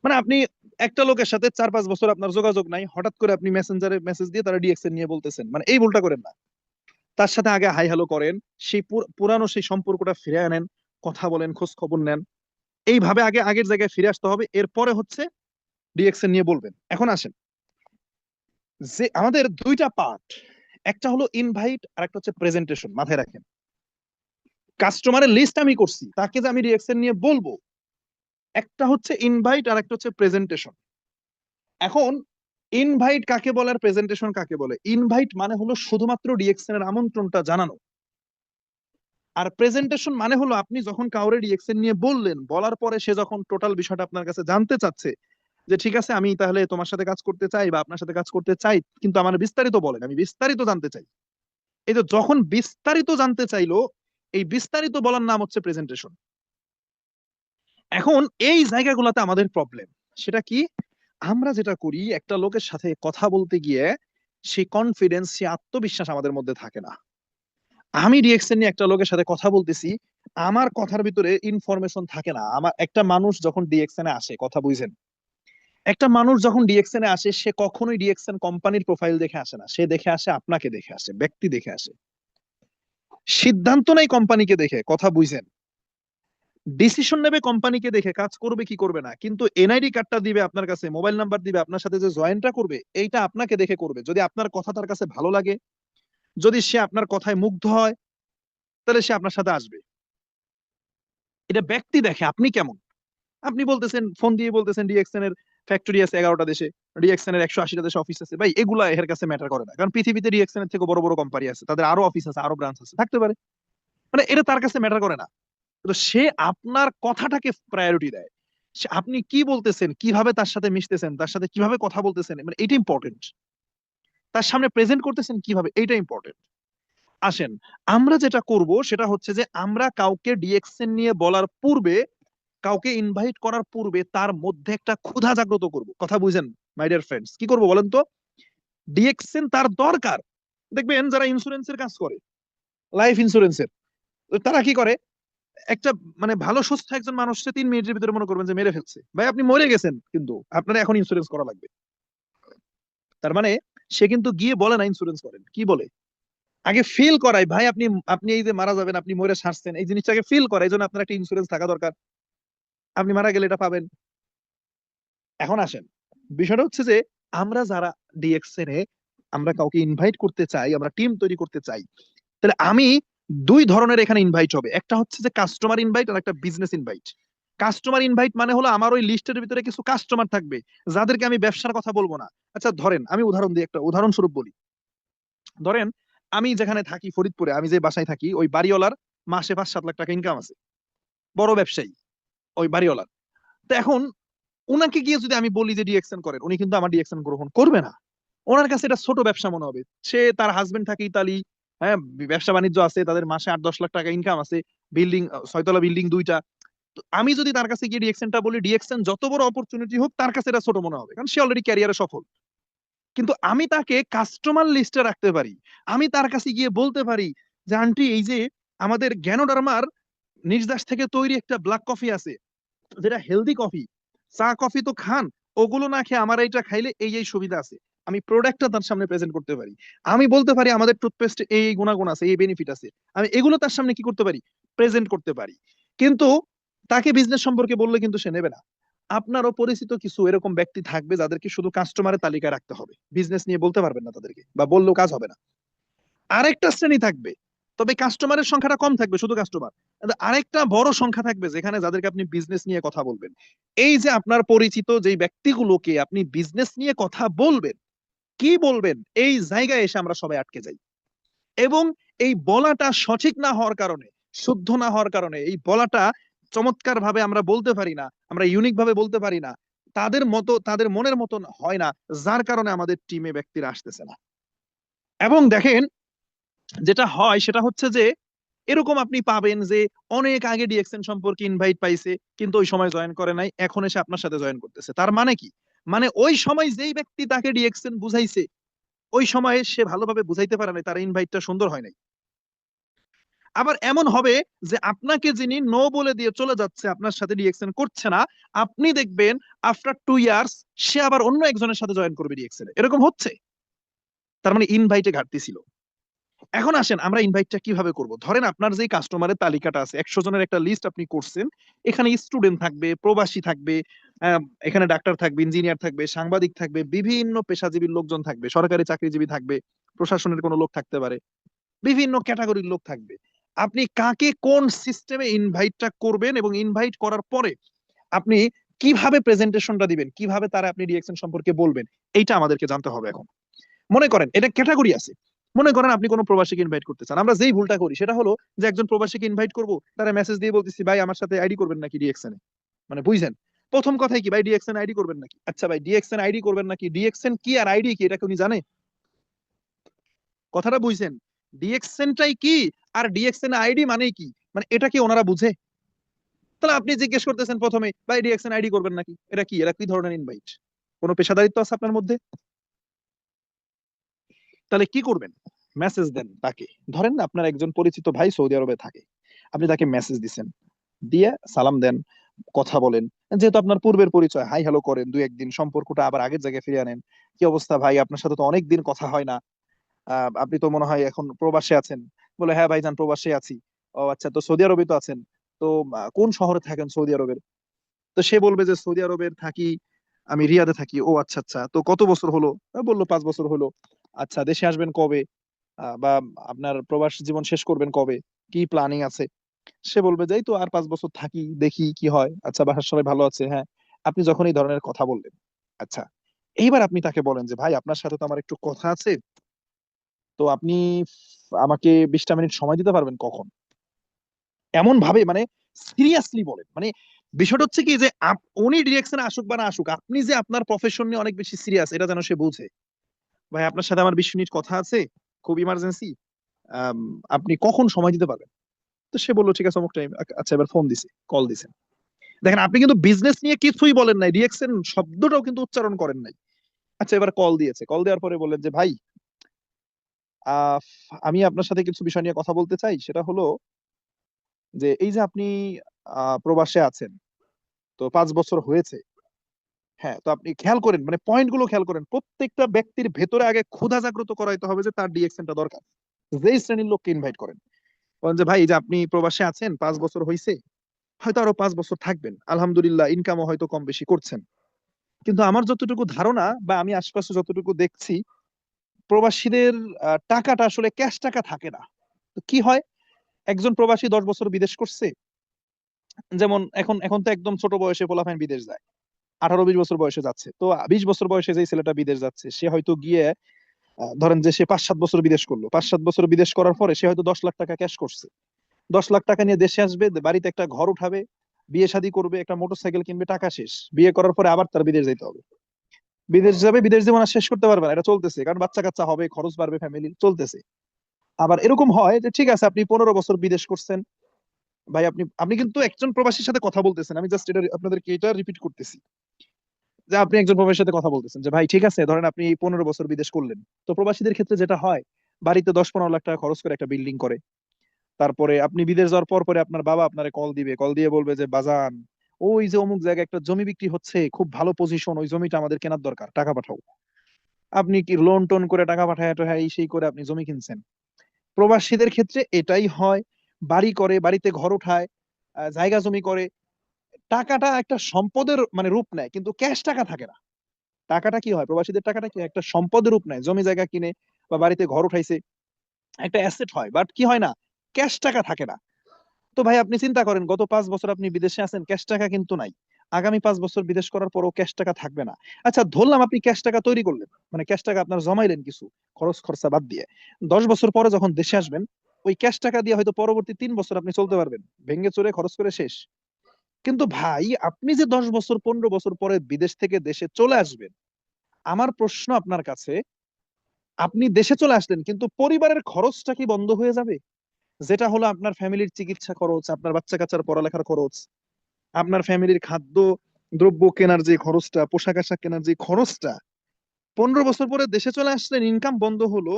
মানে আপনি একটা লোকের সাথে 4-5 বছর আপনার যোগাযোগ নাই, হঠাৎ করে আপনি মেসেঞ্জারে মেসেজ দিয়ে তারা ডিএক্সএন নিয়ে বলতেছেন, মানে এই ভুলটা করেন না। তার সাথে আগে হাই হ্যালো করেন, সেই পুরানো সেই সম্পর্কটা ফিরে আনেন, কথা বলেন, খোঁজ খবর নেন, এইভাবে আগে আগের জায়গায় ফিরে আসতে হবে, এরপরে হচ্ছে ডিএক্সএন নিয়ে বলবেন। এখন আসেন, যে আমাদের দুইটা পার্ট, একটা হলো ইনভাইট আর একটা হচ্ছে প্রেজেন্টেশন, মাথায় রাখেন। কাস্টমারের লিস্ট আমি করছি, তাকে যে আমি ডিএক্সএন নিয়ে বলবো, একটা হচ্ছে ইনভাইট আর একটা হচ্ছে প্রেজেন্টেশন। এখন ইনভাইট কাকে বলে আর প্রেজেন্টেশন কাকে বলে? ইনভাইট মানে হলো শুধুমাত্র ডিএক্সএন এর আমন্ত্রণটা জানানো, আর প্রেজেন্টেশন মানে হলো আপনি যখন কাউরে ডিএক্সএন নিয়ে বললেন, বলার পরে সে যখন টোটাল বিষয়টা আপনার কাছে জানতে চাচ্ছে যে ঠিক আছে আমি তাহলে তোমার সাথে কাজ করতে চাই বা আপনার সাথে কাজ করতে চাই, কিন্তু আমার বিস্তারিত বলেন, আমি বিস্তারিত জানতে চাই। এই যে যখন বিস্তারিত জানতে চাইলো, এই বিস্তারিত বলার নাম হচ্ছে প্রেজেন্টেশন। এখন এই জায়গাগুলোতে আমাদের প্রবলেম, সেটা কি? আমরা যেটা করি, একটা লোকের সাথে কথা বলতে গিয়ে সেই কনফিডেন্স, সেই আত্মবিশ্বাস আমাদের মধ্যে থাকে না। আমি ডিএক্সএন নিয়ে একটা লোকের সাথে কথা বলতেছি, আমার কথার ভিতরে ইনফরমেশন থাকে না। আমার একটা মানুষ যখন ডিএক্সএন এ আসে, কথা বুঝেন, একটা মানুষ যখন ডিএক্সএন এ আসে সে কখনোই ডিএক্সএন কোম্পানির প্রোফাইল দেখে আসে না, সে দেখে আসে আপনাকে দেখে আসে, ব্যক্তি দেখে আসে। সিদ্ধান্ত নেই কোম্পানিকে দেখে, কথা বুঝেন, ডিসিশন নেবে কোম্পানিকে দেখে, কাজ করবে কি করবে না, কিন্তু এনআইডি কার্ডটা দিবে আপনার কাছে, মোবাইল নাম্বার দিবে, আপনার সাথে যে জয়েনটা করবে এইটা আপনাকে দেখে করবে। যদি আপনার কথা তার কাছে ভালো লাগে, যদি সে আপনার কথায় মুগ্ধ হয়, তাহলে সে আপনার সাথে আসবে। এটা ব্যক্তি দেখে আপনি কেমন। আপনি বলতেছেন, ফোন দিয়ে বলতেছেন ডিএক্সএন এর ফ্যাক্টরি আছে 11টা দেশে, ডিএক্সএন এর 180টা দেশে অফিস আছে। ভাই এগুলা এর কাছে ম্যাটার করে না, কারণ পৃথিবীতে ডিএক্সএন এর থেকে বড় বড় কোম্পানি আছে, তাদের আরো অফিস আছে, আরো ব্রাঞ্চ আছে, থাকতে পারে। মানে এটা তার কাছে ম্যাটার করে না। তো সে আপনার কথাটাকে প্রায়োরিটি দেয়। আপনি কি বলতেছেন, কিভাবে তার সাথে মিশতেছেন, তার সাথে কিভাবে কথা বলতেছেন, মানে এটা ইম্পর্টেন্ট। তার সামনে প্রেজেন্ট করতেছেন কিভাবে, এইটা ইম্পর্টেন্ট। আসেন, আমরা যেটা করব সেটা হচ্ছে যে আমরা কাউকে ডিএক্সএন নিয়ে বলার পূর্বে, কাউকে ইনভাইট করার পূর্বে তার মধ্যে একটা ক্ষুধা জাগ্রত করব। কথা বুঝেন মাই ডিয়ার ফ্রেন্ডস, কি করব বলেন তো? ডিএক্সএন তার দরকার। দেখবেন যারা ইন্স্যুরেন্সের কাজ করে, লাইফ ইন্স্যুরেন্সের, তারা কি করে, একটা মানে ভালো সুস্থ একজন মানুষকে 3 মিনিটের ভিতরে মনে করবেন যে মেরে ফেলছে, ভাই আপনি মরে গেছেন কিন্তু আপনার এখন ইন্স্যুরেন্স করা লাগবে। তার মানে সে কিন্তু গিয়ে বলে না ইন্স্যুরেন্স করেন, কি বলে, আগে ফিল করাই, ভাই আপনি আপনি এই যে মারা যাবেন, আপনি মরে সারছেন, এই জিনিসটাকে ফিল করাই, এই জন্য আপনার একটা ইন্স্যুরেন্স থাকা দরকার, আপনি মারা গেলে এটা পাবেন। এখন আসেন, বিষয়টা হচ্ছে যে আমরা যারা ডিএক্সএন এ আমরা কাউকে ইনভাইট করতে চাই, আমরা টিম তৈরি করতে চাই, তাহলে আমি দুই ধরনের এখানে ইনভাইট হবে। একটা হচ্ছে যে কাস্টমার ইনভাইট আর একটা বিজনেস ইনভাইট। কাস্টমার ইনভাইট মানে হলো আমার ওই লিস্টের ভিতরে কিছু কাস্টমার থাকবে যাদেরকে আমি ব্যবসার কথা বলবো না। আচ্ছা ধরেন, আমি উদাহরণ দিই, একটা উদাহরণ স্বরূপ বলি। ধরেন আমি যেখানে থাকি ফরিদপুরে, আমি যে বাসায় থাকি, ওই বাড়িওয়ালার মাসে 5-7 লাখ টাকা ইনকাম আছে, বড় ব্যবসায়ী ওই বাড়িওয়ালার। তো এখন উনাকে গিয়ে যদি আমি বলি যে ডিএক্সএন করেন, উনি কিন্তু আমার ডিএক্সএন গ্রহণ করবে না। ওনার কাছে এটা ছোট ব্যবসা মনে হবে। সে, তার হাজবেন্ড থাকে ইতালি, হ্যাঁ, ব্যবসা বাণিজ্য আছে, তাদের মাসে 8-10 লাখ টাকা ইনকাম আছে, বিল্ডিং, 6 তলা বিল্ডিং 2টা। তো আমি যদি তার কাছে গিয়ে ডিএক্সএনটা বলি, ডিএক্সএন যত বড় অপরচুনিটি হোক তার কাছে এটা ছোট মনে হবে, কারণ সে অলরেডি ক্যারিয়ারে সফল। কিন্তু আমি তাকে কাস্টমার লিস্টে রাখতে পারি। আমি তার কাছে গিয়ে বলতে পারি যে আন্টি এই যে আমাদের জ্ঞানোডার্মার নির্যাস থেকে তৈরি একটা ব্ল্যাক কফি আছে, যেটা হেলদি কফি, চা কফি তো খান, ওগুলো না খেয়ে আমার এইটা খাইলে এই এই সুবিধা আছে। আমি প্রোডাক্টটা তার সামনে প্রেজেন্ট করতে পারি। আমি বলতে পারি আমাদের টুথপেস্ট এই এই গুণাগুণ আছে, এই বেনিফিট আছে। আমি এগুলো তার সামনে কি করতে পারি, প্রেজেন্ট করতে পারি। কিন্তু তাকে বিজনেস সম্পর্কে বললে কিন্তু সে নেবে না। আপনারও পরিচিত কিছু এরকম ব্যক্তি থাকবে যাদেরকে শুধু কাস্টমারের তালিকায় রাখতে হবে, বিজনেস নিয়ে বলতে পারবেন না তাদেরকে, বা বললেও কাজ হবে না। আরেকটা শ্রেণী থাকবে, তবে কাস্টমারের সংখ্যাটা কম থাকবে, শুধু কাস্টমার। আরেকটা বড় সংখ্যা থাকবে যেখানে যাদেরকে আপনি বিজনেস নিয়ে কথা বলবেন। এই যে আপনার পরিচিত যেই ব্যক্তিগুলোকে আপনি বিজনেস নিয়ে কথা বলবেন, কি বলবেন, এই জায়গায় এসে আমরা সবাই আটকে যাই। এবং এই বলাটা সঠিক না হওয়ার কারণে, শুদ্ধ না হওয়ার কারণে, এই বলাটা চমৎকার ভাবে আমরা বলতে পারি না, আমরা ইউনিক ভাবে বলতে পারি না, তাদের মতো, তাদের মনের মতন হয় না, যার কারণে আমাদের টিমে ব্যক্তিরা আসতেছে না। এবং দেখেন, যেটা হয় সেটা হচ্ছে যে এরকম আপনি পাবেন যে অনেক আগে ডিএক্সএন সম্পর্কে ইনভাইট পাইছে, কিন্তু ওই সময় জয়েন করে নাই, এখন এসে আপনার সাথে জয়েন করতেছে। তার মানে কি? মানে ওই সময় যেই ব্যক্তি তাকে ডিএক্সএন বুঝাইছে, ওই সময় সে ভালোভাবে বুঝাইতে পারে নাই, তার ইনভাইটটা সুন্দর হয় নাই। আবার এমন হবে যে আপনাকে যিনি নো বলে দিয়ে চলে যাচ্ছে, আপনার সাথে ডিএক্সএন করছে না, আপনি দেখবেন আফটার 2 ইয়ার্স সে আবার অন্য একজনের সাথে জয়েন করবে ডিএক্সএন। এরকম হচ্ছে। তার মানে ইনভাইটে ঘাটতি ছিল। এখন আসেন আমরা ইনভাইটটা কিভাবে করব। ধরেন আপনার যে কাস্টমারের তালিকাটা আছে, 100 জনের একটা লিস্ট আপনি করছেন, এখানে স্টুডেন্ট থাকবে, প্রবাসী থাকবে, এখানে ডাক্তার থাকবে, ইঞ্জিনিয়ার থাকবে, সাংবাদিক থাকবে, বিভিন্ন পেশাজীবীর লোকজন থাকবে, সরকারি চাকরিজীবী থাকবে, প্রশাসনের কোনো লোক থাকতে পারে, বিভিন্ন ক্যাটাগরির লোক থাকবে। আপনি কাকে কোন সিস্টেমে ইনভাইটটা করবেন এবং ইনভাইট করার পরে আপনি কিভাবে প্রেজেন্টেশনটা দিবেন, কিভাবে তারা আপনি ডিএক্সএন সম্পর্কে বলবেন, এইটা আমাদেরকে জানতে হবে এখন। মনে করেন এটা ক্যাটাগরি আছে। মনে করেন আপনি কোনো প্রবাসীকে ইনভাইট করতে চান, আমরা যেই ভুলটা করি সেটা হলো যে একজন প্রবাসীকে ইনভাইট করব, তারা মেসেজ দিয়ে বলতেছি ভাই আমার সাথে আইডি করবেন নাকি ডিএক্সএন এ। মানে বুঝছেন, প্রথম কথাই কি ভাই ডিএক্সএন আইডি করবেন নাকি। আচ্ছা ভাই ডিএক্সএন আইডি করবেন নাকি, ডিএক্সএন কি আর আইডি কি এটা কি উনি জানে? কথাটা বুঝছেন, ডিএক্সএনটাই কি আর ডিএক্সএন আইডি মানে কি, মানে এটা কি ওনারা বুঝে? তাহলে আপনি জিজ্ঞেস করতেছেন প্রথমে ভাই ডিএক্সএন আইডি করবেন নাকি, এটা কি, এটা কি ধরনের ইনভাইট? কোনো পেশাদারিত্ব আছে আপনার মধ্যে? তাহলে কি করবেন, মেসেজ দেন তাকে। ধরেন না আপনার একজন পরিচিত ভাই সৌদি আরবে থাকে, আপনি তাকে মেসেজ দিছেন, দিয়ে সালাম দেন, কথা বলেন, যেহেতু আপনার পূর্বের পরিচয় হাই হ্যালো করেন, দুই একদিন সম্পর্কটা আবার আগের জায়গায় ফিরিয়ে আনেন। কি অবস্থা ভাই, আপনার সাথে তো অনেক দিন কথা হয় না, আপনি তো মনে হয় এখন প্রবাসে আছেন। বলে হ্যাঁ ভাইজান প্রবাসে আছি। ও আচ্ছা, তো সৌদি আরবে তো আছেন, তো কোন শহরে থাকেন সৌদি আরবের? তো সে বলবে যে সৌদি আরবের থাকি, আমি রিয়াদে থাকি। ও আচ্ছা আচ্ছা, তো কত বছর হলো? বললো 5 বছর হলো। আচ্ছা দেশে আসবেন কবে, বা আপনার প্রবাস জীবন শেষ করবেন কবে, কি প্ল্যানিং আছে? সে বলবে যে এই তো আর 5 বছর থাকি, দেখি কি হয়। আচ্ছা বাসার সবাই ভালো আছে? হ্যাঁ। আপনি যখন এই ধরনের কথা বললেন, আচ্ছা এইবার আপনি তাকে বলেন যে ভাই আপনার সাথে তো আমার একটু কথা আছে, তো আপনি আমাকে 20টা মিনিট সময় দিতে পারবেন কখন? এমন ভাবে মানে সিরিয়াসলি বলেন, মানে বিষয়টা হচ্ছে কি যে উনি ডিরেকশনে আসুক বা না আসুক, আপনি যে আপনার প্রফেশন নিয়ে অনেক বেশি সিরিয়াস এটা যেন সে বুঝে। ভাই আপনার সাথে আমার 20 মিনিট কথা আছে, খুব ইমার্জেন্সি, আপনি কখন সময় দিতে পারবেন? তো সে বললো ঠিক আছে অমুক টাইম। আচ্ছা এবার ফোন দিছে, কল দিছে। দেখেন আপনি কিন্তু বিজনেস নিয়ে কিছুই বলেন নাই, রিয়েকশন শব্দটাও কিন্তু উচ্চারণ করেন নাই। আচ্ছা এবার কল দিয়েছে, কল দেওয়ার পরে বললেন যে ভাই আহ আমি আপনার সাথে কিছু বিষয় নিয়ে কথা বলতে চাই। সেটা হলো যে এই যে আপনি প্রবাসে আছেন, তো 5 বছর হয়েছে। হ্যাঁ, তো আপনি খেয়াল করেন, মানে পয়েন্ট গুলো খেয়াল করেন, প্রত্যেকটা ব্যক্তির ভেতরে আগে ক্ষুধা জাগ্রত করাইতে হবে যে তার ডিএক্সএনটা দরকার। যেই শ্রেণীর লোককে ইনভাইট করেন, বলেন যে ভাই এই যে আপনি প্রবাসে আছেন 5 বছর হয়েছে, হয়তো আরো 5 বছর থাকবেন, আলহামদুলিল্লাহ ইনকামও হয়তো কম বেশি করছেন। কিন্তু আমার যতটুকু ধারণা বা আমি আশপাশে যতটুকু দেখছি, প্রবাসীদের টাকাটা আসলে ক্যাশ টাকা থাকে না। তো কি হয়, একজন প্রবাসী 10 বছর বিদেশ করছে, যেমন এখন এখন তো একদম ছোট বয়সে পোলাপাইন বিদেশ যায়, 18-20 বছর বয়সে যাচ্ছে। তো 20 বছর বয়সে যে ছেলেটা বিদেশ যাচ্ছে সে হয়তো গিয়ে ধরেন যে সে 5-7 বছর বিদেশ করলো, 5-7 বছর বিদেশ করার পরে সে হয়তো 10 লাখ টাকা ক্যাশ করছে। 10 লাখ টাকা নিয়ে দেশে আসবে, বাড়িতে একটা ঘর উঠাবে, বিয়ে শাদী করবে, একটা মোটরসাইকেল কিনবে, টাকা শেষ। বিয়ে করার পরে আবার তার বিদেশ যেতে হবে, বিদেশ যাবে, বিদেশ জীবন আর শেষ করতে পারবে না, এটা চলতেছে, কারণ বাচ্চা কাচ্চা হবে, খরচ বাড়বে, ফ্যামিলি চলতেছে। আবার এরকম হয় যে ঠিক আছে আপনি 15 বছর বিদেশ করছেন, ভাই আপনি আপনি কিন্তু একজন প্রবাসীর সাথে কথা বলতেছেন, আমি জাস্ট এটা আপনাদেরকে এটা রিপিট করতেছি, যে আপনি একজন প্রবাসীর সাথে কথা বলতেছেন যে ভাই ঠিক আছে ধরেন আপনি 15 বছর বিদেশ করলেন। তো প্রবাসীদের ক্ষেত্রে যেটা হয়, বাড়িতে 10-15 লাখ টাকা খরচ করে একটা বিল্ডিং করে। তারপরে আপনি বিদেশ যাওয়ার পর পরে আপনার বাবা আপনারে কল দিবে, কল দিয়ে বলবে যে বাজান ওই যে অমুক জায়গায় একটা জমি বিক্রি হচ্ছে, খুব ভালো পজিশন, ওই জমিটা আমাদের কেনার দরকার, টাকা পাঠাও। আপনি কি লোন টোন করে টাকা পাঠায় টাঠায় এই সেই করে আপনি জমি কিনছেন। প্রবাসীদের ক্ষেত্রে এটাই হয়, বাড়ি করে, বাড়িতে ঘর উঠায়, জায়গা জমি করে, টাকাটা একটা সম্পদের মানে রূপ নেয়, কিন্তু ক্যাশ টাকা থাকে না। টাকাটা কি হয়, প্রবাসীদের টাকাটা কি একটা সম্পদের রূপ নেয়, জমি জায়গা কিনে বা বাড়িতে ঘর উঠাইছে, একটা অ্যাসেট হয়, বাট কি হয় না, ক্যাশ টাকা থাকে না। তো ভাই আপনি চিন্তা করেন গত 5 বছর আপনি বিদেশে আছেন, ক্যাশ টাকা কিন্তু নাই, আগামী 5 বছর বিদেশ করার পরও ক্যাশ টাকা থাকবে না। আচ্ছা ধরলাম আপনি ক্যাশ টাকা তৈরি করলেন, মানে ক্যাশ টাকা আপনার জমাইলেন কিছু, খরচ খরচা বাদ দিয়ে, 10 বছর পরে যখন দেশে আসবেন, ওই ক্যাশ টাকা দিয়ে হয়তো পরবর্তী 3 বছর আপনি চলতে পারবেন, ভেঙে চড়ে খরচ করে শেষ। কিন্তু ভাই আপনি যে 10 বছর 15 বছর পরে বিদেশ থেকে দেশে চলে আসবেন, আমার প্রশ্ন আপনার কাছে, আপনি দেশে চলে আসলেন কিন্তু পরিবারের খরচটা কি বন্ধ হয়ে যাবে? যেটা হলো আপনার ফ্যামিলির চিকিৎসা খরচ, আপনার বাচ্চা কাচ্চার পড়ালেখার খরচ, আপনার ফ্যামিলির খাদ্য দ্রব্য কেনার যে খরচটা, পোশাক আশাক কেনার যে খরচটা, 15 বছর পরে দেশে চলে আসলেন, ইনকাম বন্ধ হলো,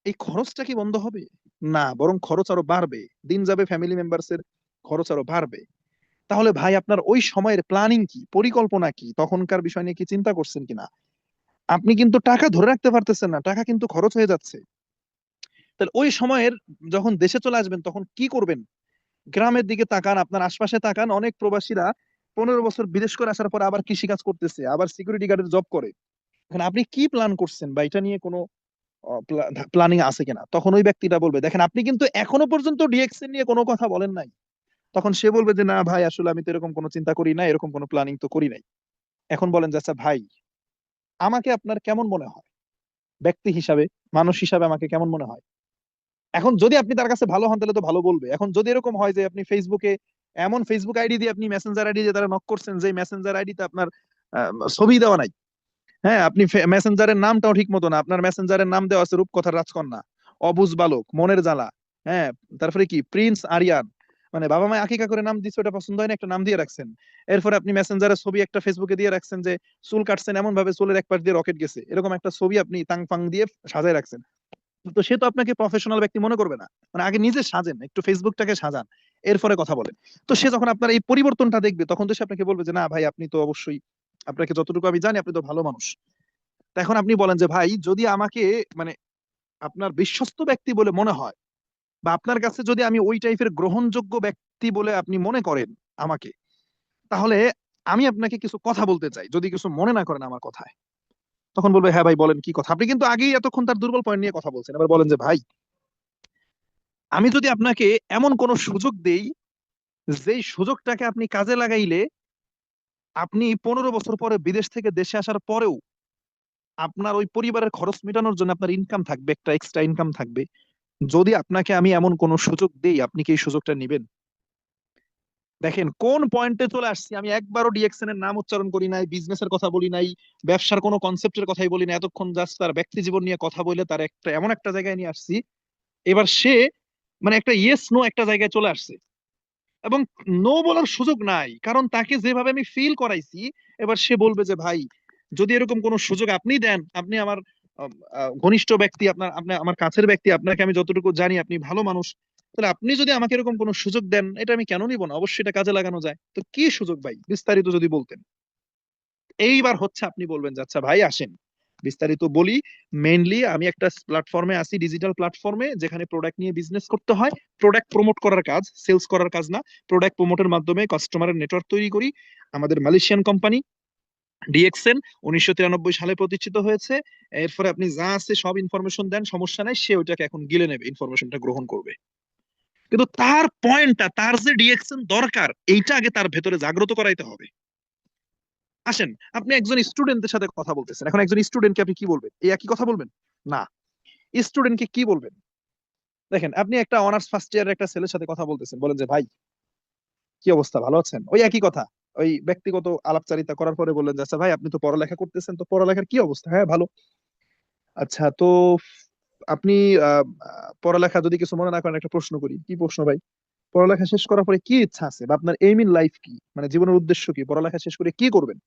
এই খরচটা কি বন্ধ হবে? না, বরং খরচ আরো বাড়বে। দিন যাবে ফ্যামিলি মেম্বার্স এর খরচ আরো বাড়বে। তাহলে ভাই আপনার ওই সময়ের প্ল্যানিং কি, পরিকল্পনা কি, তখনকার বিষয় নিয়ে কি চিন্তা করছেন কিনা? আপনি কিন্তু টাকা ধরে রাখতে পারতেছেন না, টাকা কিন্তু খরচ হয়ে যাচ্ছে। তাহলে ওই সময়ের যখন দেশে চলে আসবেন তখন কি করবেন? গ্রামের দিকে তাকান, আপনার আশপাশে তাকান, অনেক প্রবাসীরা 15 বছর বিদেশ করে আসার পর আবার কৃষি কাজ করতেছে, আবার সিকিউরিটি গার্ডের জব করে। এখন আপনি কি প্ল্যান করছেন বা এটা নিয়ে কোনো প্ল্যানিং আছে কিনা? তখন ওই ব্যক্তিটা বলবে দেখেন আপনি কিন্তু এখনো পর্যন্ত ডিএক্সএন নিয়ে কোনো কথা বলেন নাই, তখন সে বলবে যে না ভাই আসলে আমি তো এরকম কোনো চিন্তা করি না, এরকম কোনো প্ল্যানিং তো করি নাই। এখন বলেন যে আচ্ছা ভাই, আমাকে আপনার কেমন মনে হয় ব্যক্তি হিসাবে, মানুষ হিসাবে আমাকে কেমন মনে হয়? এখন যদি আপনি তার কাছে ভালো হন তাহলে তো ভালো বলবে। এখন যদি এরকম হয় যে আপনি ফেসবুকে এমন ফেসবুক আইডি দিয়ে আপনি মেসেঞ্জার আইডি দিয়ে তারা নক করছেন যে মেসেঞ্জার আইডিতে আপনার ছবি দেওয়া নাই, হ্যাঁ আপনি মেসেঞ্জারের নামটাও ঠিক মতো না, আপনার মেসেঞ্জারের নাম দেওয়া আছে রূপকথার রাজকন্যা, অবুঝ বালক, মনের জ্বালা, হ্যাঁ তারপরে কি প্রিন্স আরিয়ান, মানে বাবা মায় আকিকা করে নাম দিচ্ছে, ওটা পছন্দ হয় না, একটা নাম দিয়ে রাখছেন। এরপরে আপনি মেসেঞ্জারের ছবি একটা ফেসবুকে দিয়ে রাখছেন যে চুল কাটছেন এমন ভাবে চুলের এক পাশ দিয়ে রকেট গেছে, এরকম একটা ছবি আপনি তাং ফাং দিয়ে সাজায় রাখছেন। তো সে তো আপনাকে প্রফেশনাল ব্যক্তি মনে করবে না। মানে আগে নিজে সাজেন, একটু ফেসবুকটাকে সাজান, এরপরে কথা বলেন। তো সে যখন আপনার এই পরিবর্তনটা দেখবে তখন তো সে আপনাকে বলবে যে না ভাই আপনি তো অবশ্যই, আপনাকে যতটুকু আমি জানি আপনি তো ভালো মানুষ। তো এখন আপনি বলেন যে ভাই যদি আমাকে মানে আপনার বিশ্বস্ত ব্যক্তি বলে মনে হয়, বা আপনার কাছে যদি আমি ওই টাইপের গ্রহণযোগ্য ব্যক্তি বলে আপনি মনে করেন আমাকে, তাহলে আমি আপনাকে কিছু কথা বলতে চাই, যদি কিছু মনে না করেন আমার কথায়। তখন বলবে হ্যাঁ ভাই বলেন কি কথা। আপনি কিন্তু আগেই এতক্ষণ তার দুর্বল পয়েন্ট নিয়ে কথা বলছেন, এবার বলেন যে ভাই আমি যদি আপনাকে এমন কোন সুযোগ দেই, যেই সুযোগটাকে আপনি কাজে লাগাইলে আপনি 15 বছর পরে বিদেশ থেকে দেশে আসার পরেও আপনার ওই পরিবারের খরচ মেটানোর জন্য আপনার ইনকাম থাকবে, একটা এক্সট্রা ইনকাম থাকবে, যদি আপনাকে আমি এমন কোন সুযোগ দেই আপনি কি এই সুযোগটা নিবেন? দেখেন কোন পয়েন্টে চলে আসছি, আমি একবারও ডিএক্সএন এর নাম উচ্চারণ করি নাই, বিজনেসের কথা বলি নাই, ব্যবসার কোনো কনসেপ্টের কথাই বলি না, এতক্ষণ জাস্ট তার ব্যক্তি জীবন নিয়ে কথা বলে তার একটা এমন একটা জায়গায় নিয়ে আসছি। এবার সে মানে একটা ইয়েস নো একটা জায়গায় চলে আসছে, এবং নো বলার সুযোগ নাই, কারণ তাকে যেভাবে আমি ফিল করাইছি। এবার সে বলবে যে ভাই যদি এরকম কোনো সুযোগ আপনি দেন, আপনি আমার ঘনিষ্ঠ ব্যক্তি, আপনার আপনার আমার কাছের ব্যক্তি, আপনাকে আমি যতটুকু জানি আপনি ভালো মানুষ, তাহলে আপনি যদি আমাকে এরকম কোনো সুযোগ দেন এটা আমি কেন নিব না, অবশ্যই এটা কাজে লাগানো যায়। তো কি সুযোগ ভাই বিস্তারিত যদি বলতেন। এইবার হচ্ছে আপনি বলবেন যে আচ্ছা ভাই আসেন বিস্তারিত বলি। মেইনলি আমি একটা প্ল্যাটফর্মে আছি, ডিজিটাল প্ল্যাটফর্মে, যেখানে প্রোডাক্ট নিয়ে বিজনেস করতে হয়। প্রোডাক্ট প্রমোট করার কাজ, সেলস করার কাজ না। প্রোডাক্ট প্রমোটের মাধ্যমে কাস্টমারের নেটওয়ার্ক তৈরি করি। আমাদের মালয়েশিয়ান কোম্পানি ডিএক্সএন 1993 সালে প্রতিষ্ঠিত হয়েছে। এরপরে আপনি যা আছে সব ইনফরমেশন দেন, সমস্যা নাই, সে ওইটাকে এখন গিলে নেবে, ইনফরমেশনটা গ্রহণ করবে। কিন্তু তার পয়েন্টটা, তার যে ডিএক্সএন দরকার এইটা আগে তার ভেতরে জাগ্রত করাইতে হবে। আসেন, আপনি একজন স্টুডেন্টের সাথে কথা বলতেছেন, এখন একজন স্টুডেন্টকে আপনি কি বলবেন? এই একই কথা বলবেন? না, স্টুডেন্টকে কি বলবেন? দেখেন আপনি একটা অনার্স ফার্স্ট ইয়ারের একটা ছেলের সাথে কথা বলতেছেন, বলেন যে ভাই কি অবস্থা, ভালো আছেন? ওই একই কথা, ওই ব্যক্তিগত আলাপচারিতা করার পরে বললেন যে আচ্ছা ভাই আপনি তো পড়ালেখা করতেছেন, তো পড়ালেখার কি অবস্থা? হ্যাঁ ভালো। আচ্ছা তো আপনি পড়ালেখা যদি কিছু মনে না করেন একটা প্রশ্ন করি। কি প্রশ্ন ভাই? পড়ালেখা শেষ করার পরে কি ইচ্ছা আছে, বা আপনার এইম ইন লাইফ কি, মানে জীবনের উদ্দেশ্য কি, পড়ালেখা শেষ করে কি করবেন?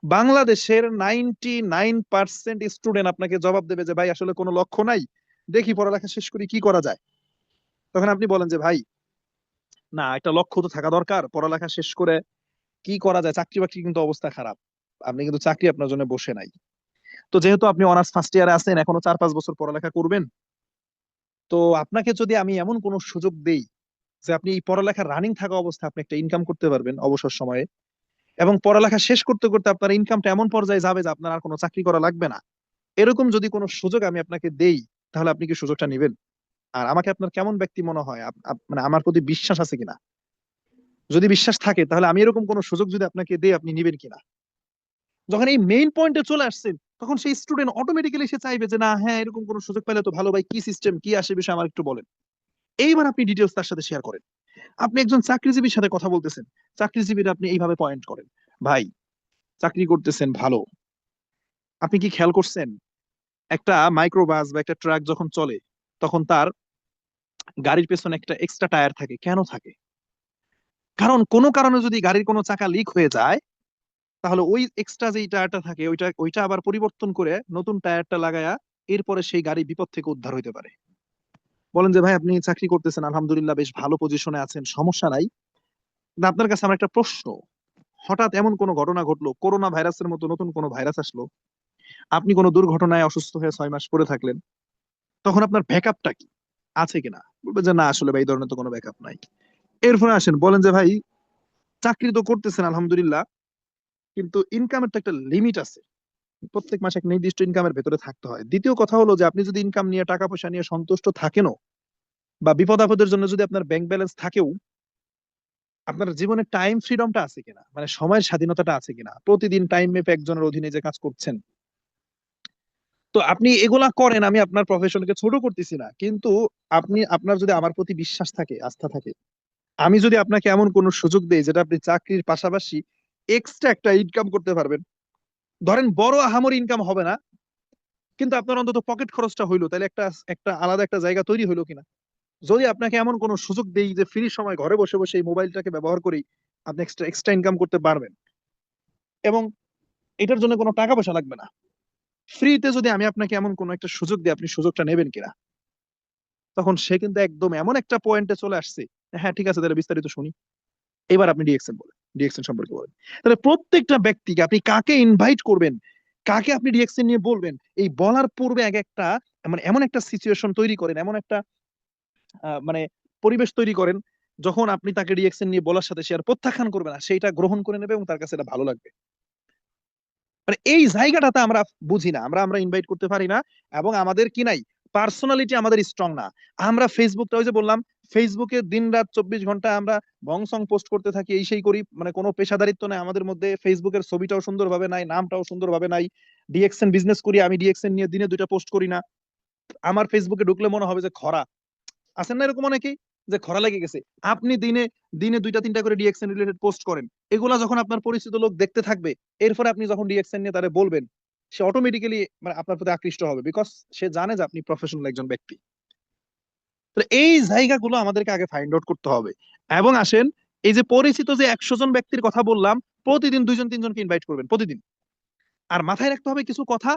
বাংলাদেশের 99% স্টুডেন্ট আপনাকে জবাব দেবে যে ভাই আসলে কোনো লক্ষ্য নাই, দেখি পড়ালেখা শেষ করে কি করা যায়। তখন আপনি বলেন যে ভাই না, একটা লক্ষ্য তো থাকা দরকার, পড়ালেখা শেষ করে কি করা যায়, চাকরি বাকরি কিন্তু অবস্থা খারাপ, আপনি কিন্তু চাকরি আপনার জন্য বসে নাই। তো যেহেতু আপনি অনার্স ফার্স্ট ইয়ারে আছেন, এখনো 4-5 বছর পড়ালেখা করবেন, তো আপনাকে যদি আমি এমন কোনো সুযোগ দেই যে আপনি এই পড়ালেখা রানিং থাকা অবস্থায় আপনি একটা ইনকাম করতে পারবেন অবসর সময়ে, এবং পড়ালেখা শেষ করতে করতে আপনার ইনকামটা এমন পর্যায়ে যাবে যে আপনার আর কোনো চাকরি করা লাগবে না, এরকম যদি কোনো সুযোগ আমি আপনাকে দেই, তাহলে আপনি কি সুযোগটা নেবেন? আর আমাকে আপনার কেমন ব্যক্তি মনে হয়, মানে আমার প্রতি বিশ্বাস আছে কিনা? যদি বিশ্বাস থাকে তাহলে আমি এরকম কোনো সুযোগ যদি আপনাকে দেই আপনি নিবেন কিনা? যখন এই মেইন পয়েন্টে চলে আসছেন তখন সেই স্টুডেন্ট অটোমেটিক্যালি সে চাইবে যে না হ্যাঁ এরকম কোনো সুযোগ পেলে তো ভালো, ভাই কি সিস্টেম কি আসে বিষয় আমার একটু বলেন। এইবার আপনি ডিটেলস তার সাথে শেয়ার করেন। আপনি একজন চাকরিজীবীর সাথে কথা বলতেছেন, চাকরিজীবীর আপনি এইভাবে পয়েন্ট করেন, ভাই চাকরি করতেছেন ভালো, আপনি কি খেয়াল করছেন একটা মাইক্রোবাস বা একটা ট্রাক যখন চলে তখন তার গাড়ির পেছনে একটা এক্সট্রা টায়ার থাকে, কেন থাকে? কারণ কোনো কারণে যদি গাড়ির কোনো চাকা লিক হয়ে যায়, তাহলে ওই এক্সট্রা যে টায়ারটা থাকে ওইটা ওইটা আবার পরিবর্তন করে নতুন টায়ারটা লাগায়া এরপরে সেই গাড়ি বিপদ থেকে উদ্ধার হইতে পারে। বলেন যে ভাই আপনি চাকরি করতেছেন আলহামদুলিল্লাহ বেশ ভালো পজিশনে আছেন, সমস্যা নাই, কিন্তু আপনার কাছে আমার একটা প্রশ্ন, হঠাৎ এমন কোনো ঘটনা ঘটলো, করোনা ভাইরাসের মতো নতুন কোনো ভাইরাস আসলো, আপনি কোনো দুর্ঘটনায় অসুস্থ হয়ে 6 মাস পড়ে থাকলেন, তখন আপনার ব্যাকআপটা কি আছে কিনা? বলবে যে না আসলে ভাই এই ধরনের তো কোনো ব্যাকআপ নাই। এরপরে আসেন বলেন যে ভাই চাকরি তো করতেছেন আলহামদুলিল্লাহ, কিন্তু ইনকামের তো একটা লিমিট আছে, প্রত্যেক মাসে এক নির্দিষ্ট ইনকামের ভেতরে থাকতে হয়। দ্বিতীয় কথা হলো যে আপনি যদি ইনকাম নিয়ে টাকা পয়সা নিয়ে সন্তুষ্ট থাকেনও, বা বিপদ আপদের জন্য যদি আপনার ব্যাংক ব্যালেন্স থাকেও, আপনার জীবনে টাইম ফ্রিডমটা আছে কিনা, মানে সময়ের স্বাধীনতাটা আছে কিনা, প্রতিদিন টাইম মেপে একজনের অধীনে যে কাজ করছেন। তো আপনি এগুলা করেন, আমি আপনার প্রফেশনকে ছোট করতেছি না, কিন্তু আপনি, আপনার যদি আমার প্রতি বিশ্বাস থাকে, আস্থা থাকে, আমি যদি আপনাকে এমন কোন সুযোগ দেই যেটা আপনি চাকরির পাশাপাশি এক্সট্রা একটা ইনকাম করতে পারবেন, ধরেন বড় আহামরি ইনকাম হবে না, কিন্তু আপনার অন্তত পকেট খরচটা হইলো, তাহলে একটা একটা আলাদা একটা জায়গা তৈরি হইলো কিনা। যদি আপনাকে এমন কোন সুযোগ দেই যে ফ্রি সময় ঘরে বসে বসে এই মোবাইলটাকে ব্যবহার করেই আপনি এক্সট্রা এক্সট্রা ইনকাম করতে পারবেন, এবং এটার জন্য কোনো টাকা পয়সা লাগবে না, ফ্রিতে যদি আমি আপনাকে এমন কোন একটা সুযোগ দিই, আপনি সুযোগটা নেবেন কিনা। তখন সে কিন্তু একদম এমন একটা পয়েন্টে চলে আসছে, হ্যাঁ ঠিক আছে তাহলে বিস্তারিত শুনি। এবার আপনি ডিএক্সএন বলেন, ডিএক্সএন সম্পর্কে বলেন। তাহলে প্রত্যেকটা ব্যক্তিকে আপনি কাকে ইনভাইট করবেন, কাকে আপনি ডিএক্সএন নিয়ে বলবেন, এই বলার পূর্বে এক একটা, মানে এমন একটা সিচুয়েশন তৈরি করেন, এমন একটা মানে পরিবেশ তৈরি করেন, যখন আপনি তাকে ডিএক্সএন নিয়ে বলার সাথে সে আর প্রত্যাখ্যান করবে না, সেইটা গ্রহণ করে নেবে এবং তার কাছে এটা ভালো লাগবে। মানে এই জায়গাটাতে আমরা বুঝি না, আমরা আমরা ইনভাইট করতে পারি না, এবং আমাদের কি নাই, পার্সোনালিটি আমাদের স্ট্রং না। আমরা ফেসবুকটা, ওই যে বললাম, ফেসবুকে দিন রাত 24 ঘন্টা আমরা বং সং পোস্ট করতে থাকি, এই সেই করি, মানে কোনো পেশাদারিত্ব নাই আমাদের মধ্যে, ফেসবুকের ছবিটাও সুন্দরভাবে নাই, নামটাও সুন্দরভাবে নাই। ডিএক্সএন বিজনেস করি, আমি ডিএক্সএন নিয়ে দিনে 2টা পোস্ট করি না। আমার ফেসবুকে ঢুকলে মনে হবে যে খরা, আছেন না এরকম অনেকেই, যে খরা লেগে গেছে। আপনি দিনে দিনে 2টা 3টা করে ডিএক্সএন রিলেটেড পোস্ট করেন, এগুলা যখন আপনার পরিচিত লোক দেখতে থাকবে, এরপরে আপনি যখন ডিএক্সএন নিয়ে তারে বলবেন, সে অটোমেটিক্যালি মানে আপনার প্রতি আকৃষ্ট হবে, বিকজ সে জানে যে আপনি প্রফেশনাল একজন ব্যক্তি। তো এই জায়গাগুলো আমাদেরকে আগে ফাইন্ড আউট করতে হবে। এবং আসেন, এই যে পরিচিত যে 100 জন ব্যক্তির কথা বললাম, প্রতিদিন 2 জন 3 জনকে ইনভাইট করবেন প্রতিদিন। আর মাথায় রাখতে হবে কিছু কথা,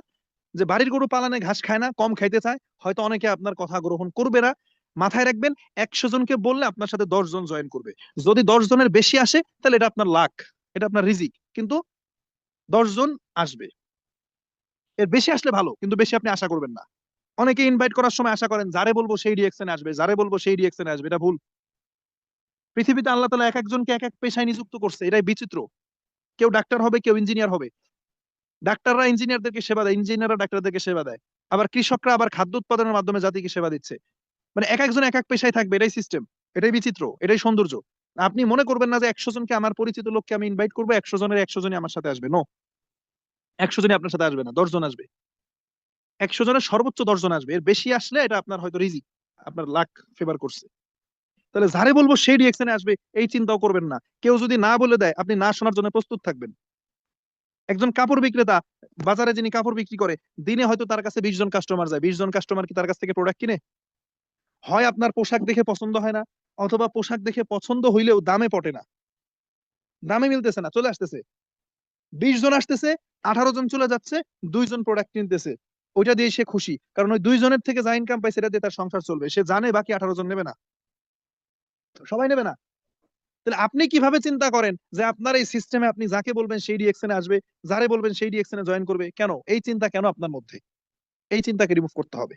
যে বাড়ির গরু পালানে ঘাস খায় না, কম খাইতে চায়, হয়তো অনেকে আপনার কথা গ্রহণ করবে না। মাথায় রাখবেন, 100 জনকে বললে আপনার সাথে 10 জন জয়েন করবে। যদি 10 জনের বেশি আসে, তাহলে এটা আপনার লাক, এটা আপনার রিজিক, কিন্তু 10 জন আসবে। এর বেশি আসলে ভালো, কিন্তু বেশি আপনি আশা করবেন না। অনেকে ইনভাইট করার সময় আশা করেন যারে বলবো সেই রিয়েকশনে আসবে, যারে বলবো সেই রিয়েকশনে আসবে, এটা ভুল। পৃথিবীতে আল্লাহ তাআলা এক একজনকে এক এক পেশায় নিযুক্ত করছে, এটাই বিচিত্র। কেউ ডাক্তার হবে, কেউ ইঞ্জিনিয়ার হবে। ডাক্তাররা ইঞ্জিনিয়ারদেরকে সেবা দেয়, ইঞ্জিনিয়াররা ডাক্তারদেরকে সেবা দেয়। আবার কৃষকরা আবার খাদ্য উৎপাদনের মাধ্যমে জাতিকে সেবা দিচ্ছে। মানে এক একজন এক এক পেশায় থাকবে, এটাই সিস্টেম, এটাই বিচিত্র, এটাই সৌন্দর্য। আপনি মনে করবেন না যে 100 জনকে, আমার পরিচিত লোককে আমি ইনভাইট করবো, 100 জনের 100 জনই আমার সাথে আসবে। নো, 100 জনই আপনার সাথে আসবে না, 10 জন আসবে। 100 জনের সর্বোচ্চ 10 জন আসবে, এর বেশি আসলে এটা আপনার হয়তো রিজিক, আপনার লাক ফেভার করছে। তাহলে যারে বলবো সেই রিয়েকশনে আসবে, এই চিন্তাও করবেন না। কেউ যদি না বলে দেয়, আপনি না শোনার জন্য প্রস্তুত থাকবেন। একজন কাপড় বিক্রেতা, বাজারে যিনি কাপড় বিক্রি করে, দিনে হয়তো তার কাছে 20 জন কাস্টমার যায়, 20 জন কাস্টমার কি তার কাছ থেকে প্রোডাক্ট কিনে? হয় আপনার পোশাক দেখে পছন্দ হয় না, অথবা পোশাক দেখে পছন্দ হইলেও দামে পটে না, দামে মিলতেছে না, চলে আসতেছে। 20 জন আসতেছে, 18 জন চলে যাচ্ছে, 2 জন প্রোডাক্ট কিনতেছে। ওইটা দিয়ে সে খুশি, কারণ ওই 2 জনের থেকে যা ইনকাম পাই সেটা দিয়ে তার সংসার চলবে। সে জানে বাকি 18 জন নেবে না, সবাই নেবে না। তাহলে আপনি কিভাবে চিন্তা করেন যে আপনার এই সিস্টেমে আপনি যাকে বলবেন সেই রিয়েকশনে আসবে, যারে বলবেন সেই রিয়েকশনে জয়েন করবে? কেন এই চিন্তা, কেন আপনার মধ্যে? এই চিন্তাকে রিমুভ করতে হবে।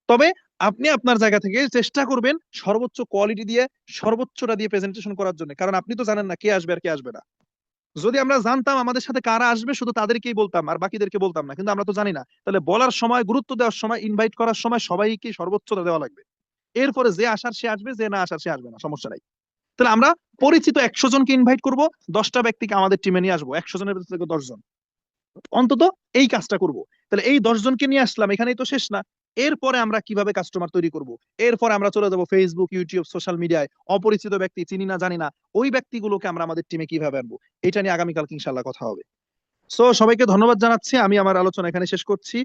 তবে আপনি আপনার জায়গা থেকে চেষ্টা করবেন সর্বোচ্চ কোয়ালিটি দিয়ে, সর্বোচ্চটা দিয়ে প্রেজেন্টেশন করার জন্য, কারণ আপনি তো জানেন না কে আসবে আর কে আসবে না। যদি আমরা জানতাম আমাদের সাথে কারা আসবে, শুধু তাদেরকেই বলতাম আর বাকিদেরকে বলতাম না, কিন্তু আমরা তো জানি না। তাহলে বলার সময়, গুরুত্ব দেওয়ার সময়, ইনভাইট করার সময় সবাইকে সর্বোচ্চটা দেওয়া লাগবে। এরপরে যে আসার সে আসবে, যে না আসার সে আসবে না, সমস্যা নাই। তাহলে আমরা পরিচিত 100 জনকে ইনভাইট করব, 10টা ব্যক্তিকে আমাদের টিমে নিয়ে আসবো, 100 জনের ভেতর থেকে 10 জন অন্তত এই কাজটা করব। তাহলে এই 10 জনকে নিয়ে আসলাম, এখানেই তো শেষ না। এরপরে আমরা কিভাবে কাস্টমার তৈরি করব? এরপরে আমরা চলে যাবো ফেসবুক, ইউটিউব, সোশ্যাল মিডিয়ায়, অপরিচিত ব্যক্তি, চিনি না জানি না, ওই ব্যক্তিগুলোকে আমরা আমাদের টিমে কিভাবে আনবো, এটা নিয়ে আগামীকাল ইনশাল্লাহ কথা হবে। সো সবাইকে ধন্যবাদ জানাচ্ছি, আমি আমার আলোচনা এখানে শেষ করছি।